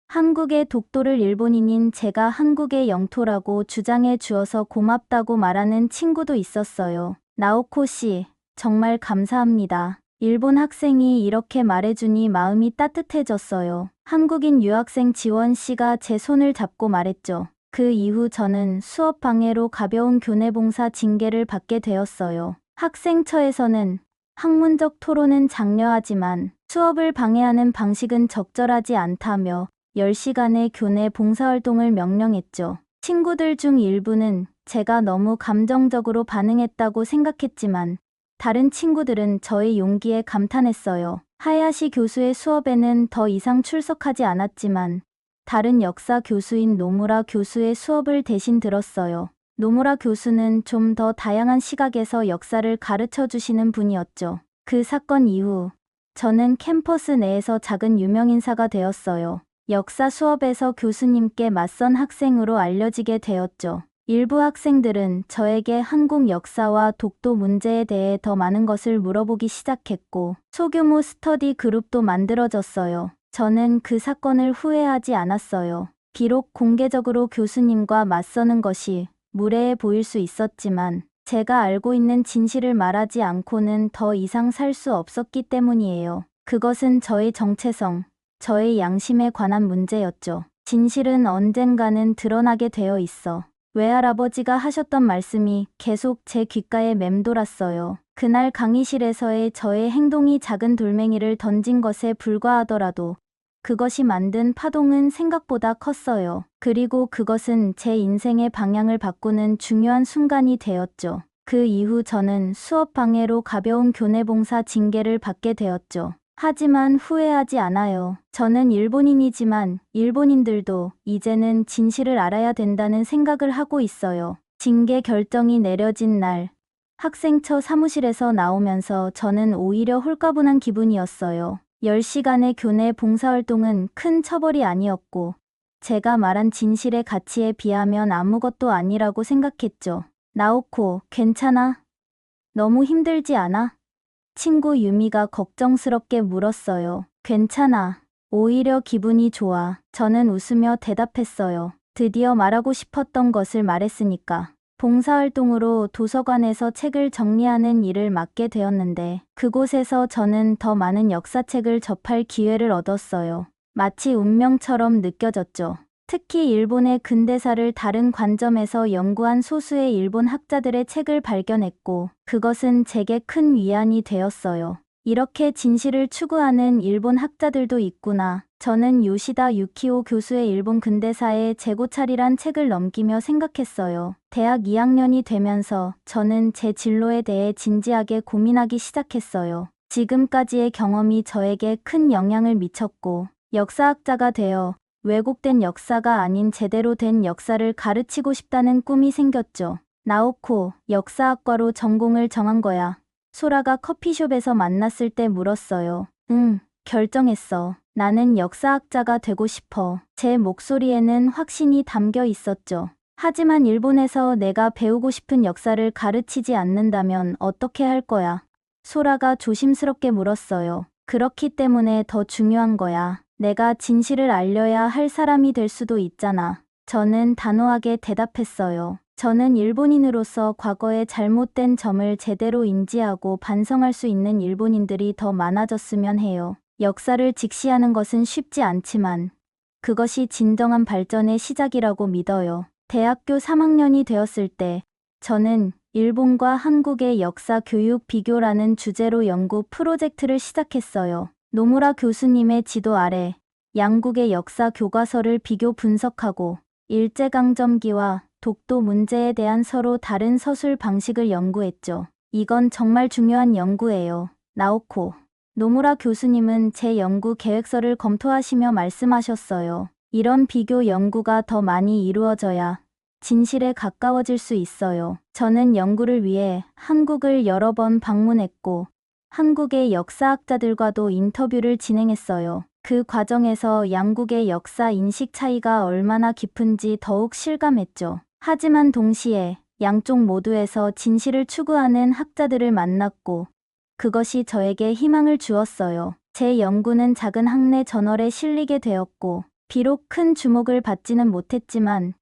한국의 독도를 일본인인 제가 한국의 영토라고 주장해 주어서 고맙다고 말하는 친구도 있었어요. 나오코 씨, 정말 감사합니다. 일본 학생이 이렇게 말해주니 마음이 따뜻해졌어요. 한국인 유학생 지원 씨가 제 손을 잡고 말했죠. 그 이후 저는 수업 방해로 가벼운 교내봉사 징계를 받게 되었어요. 학생처에서는 학문적 토론은 장려하지만 수업을 방해하는 방식은 적절하지 않다며 10시간의 교내 봉사활동을 명령했죠. 친구들 중 일부는 제가 너무 감정적으로 반응했다고 생각했지만 다른 친구들은 저의 용기에 감탄했어요. 하야시 교수의 수업에는 더 이상 출석하지 않았지만 다른 역사 교수인 노무라 교수의 수업을 대신 들었어요. 노무라 교수는 좀 더 다양한 시각에서 역사를 가르쳐 주시는 분이었죠. 그 사건 이후 저는 캠퍼스 내에서 작은 유명인사가 되었어요. 역사 수업에서 교수님께 맞선 학생으로 알려지게 되었죠. 일부 학생들은 저에게 한국 역사와 독도 문제에 대해 더 많은 것을 물어보기 시작했고 소규모 스터디 그룹도 만들어졌어요. 저는 그 사건을 후회하지 않았어요. 비록 공개적으로 교수님과 맞서는 것이 무례해 보일 수 있었지만 제가 알고 있는 진실을 말하지 않고는 더 이상 살 수 없었기 때문이에요. 그것은 저의 정체성, 저의 양심에 관한 문제였죠. 진실은 언젠가는 드러나게 되어 있어. 외할아버지가 하셨던 말씀이 계속 제 귓가에 맴돌았어요. 그날 강의실에서의 저의 행동이 작은 돌멩이를 던진 것에 불과하더라도 그것이 만든 파동은 생각보다 컸어요. 그리고 그것은 제 인생의 방향을 바꾸는 중요한 순간이 되었죠. 그 이후 저는 수업 방해로 가벼운 교내봉사 징계를 받게 되었죠. 하지만 후회하지 않아요. 저는 일본인이지만 일본인들도 이제는 진실을 알아야 된다는 생각을 하고 있어요. 징계 결정이 내려진 날, 학생처 사무실에서 나오면서 저는 오히려 홀가분한 기분이었어요. 10시간의 교내 봉사활동은 큰 처벌이 아니었고, 제가 말한 진실의 가치에 비하면 아무것도 아니라고 생각했죠. 나오코, 괜찮아? 너무 힘들지 않아? 친구 유미가 걱정스럽게 물었어요. 괜찮아. 오히려 기분이 좋아. 저는 웃으며 대답했어요. 드디어 말하고 싶었던 것을 말했으니까. 봉사활동으로 도서관에서 책을 정리하는 일을 맡게 되었는데 그곳에서 저는 더 많은 역사책을 접할 기회를 얻었어요. 마치 운명처럼 느껴졌죠. 특히 일본의 근대사를 다른 관점에서 연구한 소수의 일본 학자들의 책을 발견했고 그것은 제게 큰 위안이 되었어요. 이렇게 진실을 추구하는 일본 학자들도 있구나. 저는 요시다 유키오 교수의 일본 근대사의 재고찰이란 책을 넘기며 생각했어요. 대학 2학년이 되면서 저는 제 진로에 대해 진지하게 고민하기 시작했어요. 지금까지의 경험이 저에게 큰 영향을 미쳤고 역사학자가 되어 왜곡된 역사가 아닌 제대로 된 역사를 가르치고 싶다는 꿈이 생겼죠. 나오코, 역사학과로 전공을 정한 거야. 소라가 커피숍에서 만났을 때 물었어요. 응, 결정했어. 나는 역사학자가 되고 싶어. 제 목소리에는 확신이 담겨 있었죠. 하지만 일본에서 내가 배우고 싶은 역사를 가르치지 않는다면 어떻게 할 거야? 소라가 조심스럽게 물었어요. 그렇기 때문에 더 중요한 거야. 내가 진실을 알려야 할 사람이 될 수도 있잖아. 저는 단호하게 대답했어요. 저는 일본인으로서 과거의 잘못된 점을 제대로 인지하고 반성할 수 있는 일본인들이 더 많아졌으면 해요. 역사를 직시하는 것은 쉽지 않지만 그것이 진정한 발전의 시작이라고 믿어요. 대학교 3학년이 되었을 때 저는 일본과 한국의 역사 교육 비교라는 주제로 연구 프로젝트를 시작했어요. 노무라 교수님의 지도 아래 양국의 역사 교과서를 비교 분석하고 일제강점기와 독도 문제에 대한 서로 다른 서술 방식을 연구했죠. 이건 정말 중요한 연구예요. 나오코. 노무라 교수님은 제 연구 계획서를 검토하시며 말씀하셨어요. 이런 비교 연구가 더 많이 이루어져야 진실에 가까워질 수 있어요. 저는 연구를 위해 한국을 여러 번 방문했고 한국의 역사학자들과도 인터뷰를 진행했어요. 그 과정에서 양국의 역사 인식 차이가 얼마나 깊은지 더욱 실감했죠. 하지만 동시에 양쪽 모두에서 진실을 추구하는 학자들을 만났고 그것이 저에게 희망을 주었어요. 제 연구는 작은 학내 저널에 실리게 되었고 비록 큰 주목을 받지는 못했지만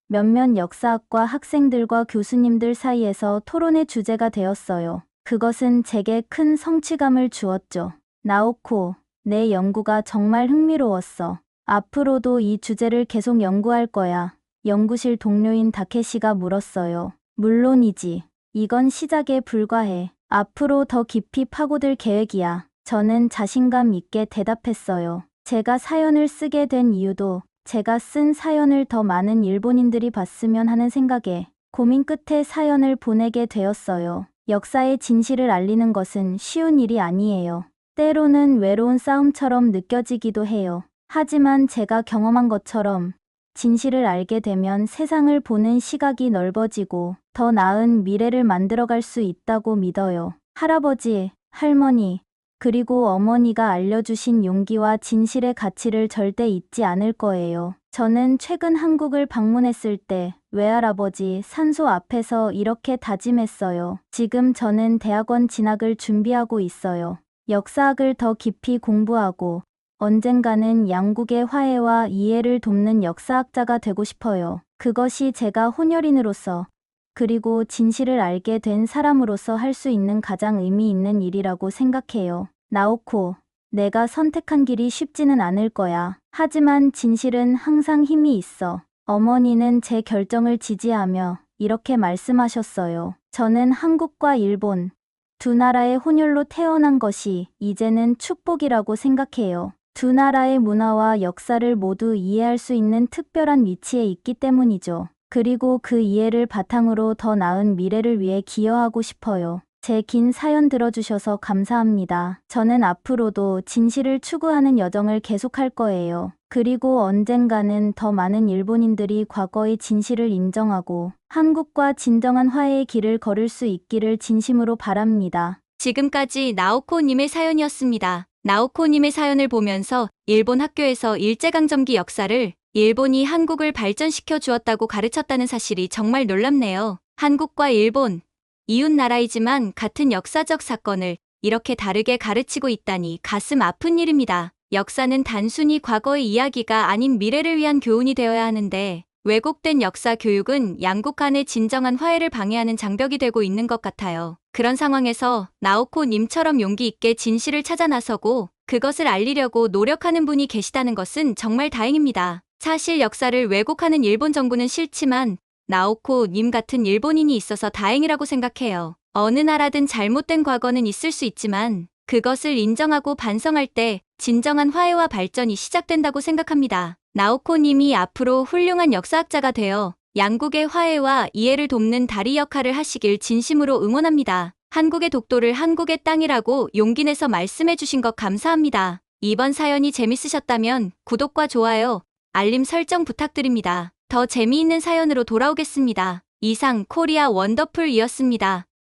몇몇 역사학과 학생들과 교수님들 사이에서 토론의 주제가 되었어요. 그것은 제게 큰 성취감을 주었죠. 나오코, 내 연구가 정말 흥미로웠어. 앞으로도 이 주제를 계속 연구할 거야. 연구실 동료인 다케시가 물었어요. 물론이지. 이건 시작에 불과해. 앞으로 더 깊이 파고들 계획이야. 저는 자신감 있게 대답했어요. 제가 사연을 쓰게 된 이유도 제가 쓴 사연을 더 많은 일본인들이 봤으면 하는 생각에 고민 끝에 사연을 보내게 되었어요. 역사의 진실을 알리는 것은 쉬운 일이 아니에요. 때로는 외로운 싸움처럼 느껴지기도 해요. 하지만 제가 경험한 것처럼 진실을 알게 되면 세상을 보는 시각이 넓어지고 더 나은 미래를 만들어갈 수 있다고 믿어요. 할아버지, 할머니, 그리고 어머니가 알려주신 용기와 진실의 가치를 절대 잊지 않을 거예요. 저는 최근 한국을 방문했을 때 외할아버지 산소 앞에서 이렇게 다짐했어요. 지금 저는 대학원 진학을 준비하고 있어요. 역사학을 더 깊이 공부하고 언젠가는 양국의 화해와 이해를 돕는 역사학자가 되고 싶어요. 그것이 제가 혼혈인으로서 그리고 진실을 알게 된 사람으로서 할 수 있는 가장 의미 있는 일이라고 생각해요. 나오코, 내가 선택한 길이 쉽지는 않을 거야. 하지만 진실은 항상 힘이 있어. 어머니는 제 결정을 지지하며 이렇게 말씀하셨어요. 저는 한국과 일본 두 나라의 혼혈로 태어난 것이 이제는 축복이라고 생각해요. 두 나라의 문화와 역사를 모두 이해할 수 있는 특별한 위치에 있기 때문이죠. 그리고 그 이해를 바탕으로 더 나은 미래를 위해 기여하고 싶어요. 제 긴 사연 들어주셔서 감사합니다. 저는 앞으로도 진실을 추구하는 여정을 계속할 거예요. 그리고 언젠가는 더 많은 일본인들이 과거의 진실을 인정하고 한국과 진정한 화해의 길을 걸을 수 있기를 진심으로 바랍니다. 지금까지 나오코님의 사연이었습니다. 나오코님의 사연을 보면서 일본 학교에서 일제강점기 역사를 일본이 한국을 발전시켜 주었다고 가르쳤다는 사실이 정말 놀랍네요. 한국과 일본, 이웃 나라이지만 같은 역사적 사건을 이렇게 다르게 가르치고 있다니 가슴 아픈 일입니다. 역사는 단순히 과거의 이야기가 아닌 미래를 위한 교훈이 되어야 하는데 왜곡된 역사 교육은 양국 간의 진정한 화해를 방해하는 장벽이 되고 있는 것 같아요. 그런 상황에서 나오코님처럼 용기 있게 진실을 찾아 나서고 그것을 알리려고 노력하는 분이 계시다는 것은 정말 다행입니다. 사실 역사를 왜곡하는 일본 정부는 싫지만 나오코님 같은 일본인이 있어서 다행이라고 생각해요. 어느 나라든 잘못된 과거는 있을 수 있지만 그것을 인정하고 반성할 때 진정한 화해와 발전이 시작된다고 생각합니다. 나오코님이 앞으로 훌륭한 역사학자가 되어 양국의 화해와 이해를 돕는 다리 역할을 하시길 진심으로 응원합니다. 한국의 독도를 한국의 땅이라고 용기 내서 말씀해 주신 것 감사합니다. 이번 사연이 재밌으셨다면 구독과 좋아요, 알림 설정 부탁드립니다. 더 재미있는 사연으로 돌아오겠습니다. 이상 코리아 원더풀이었습니다.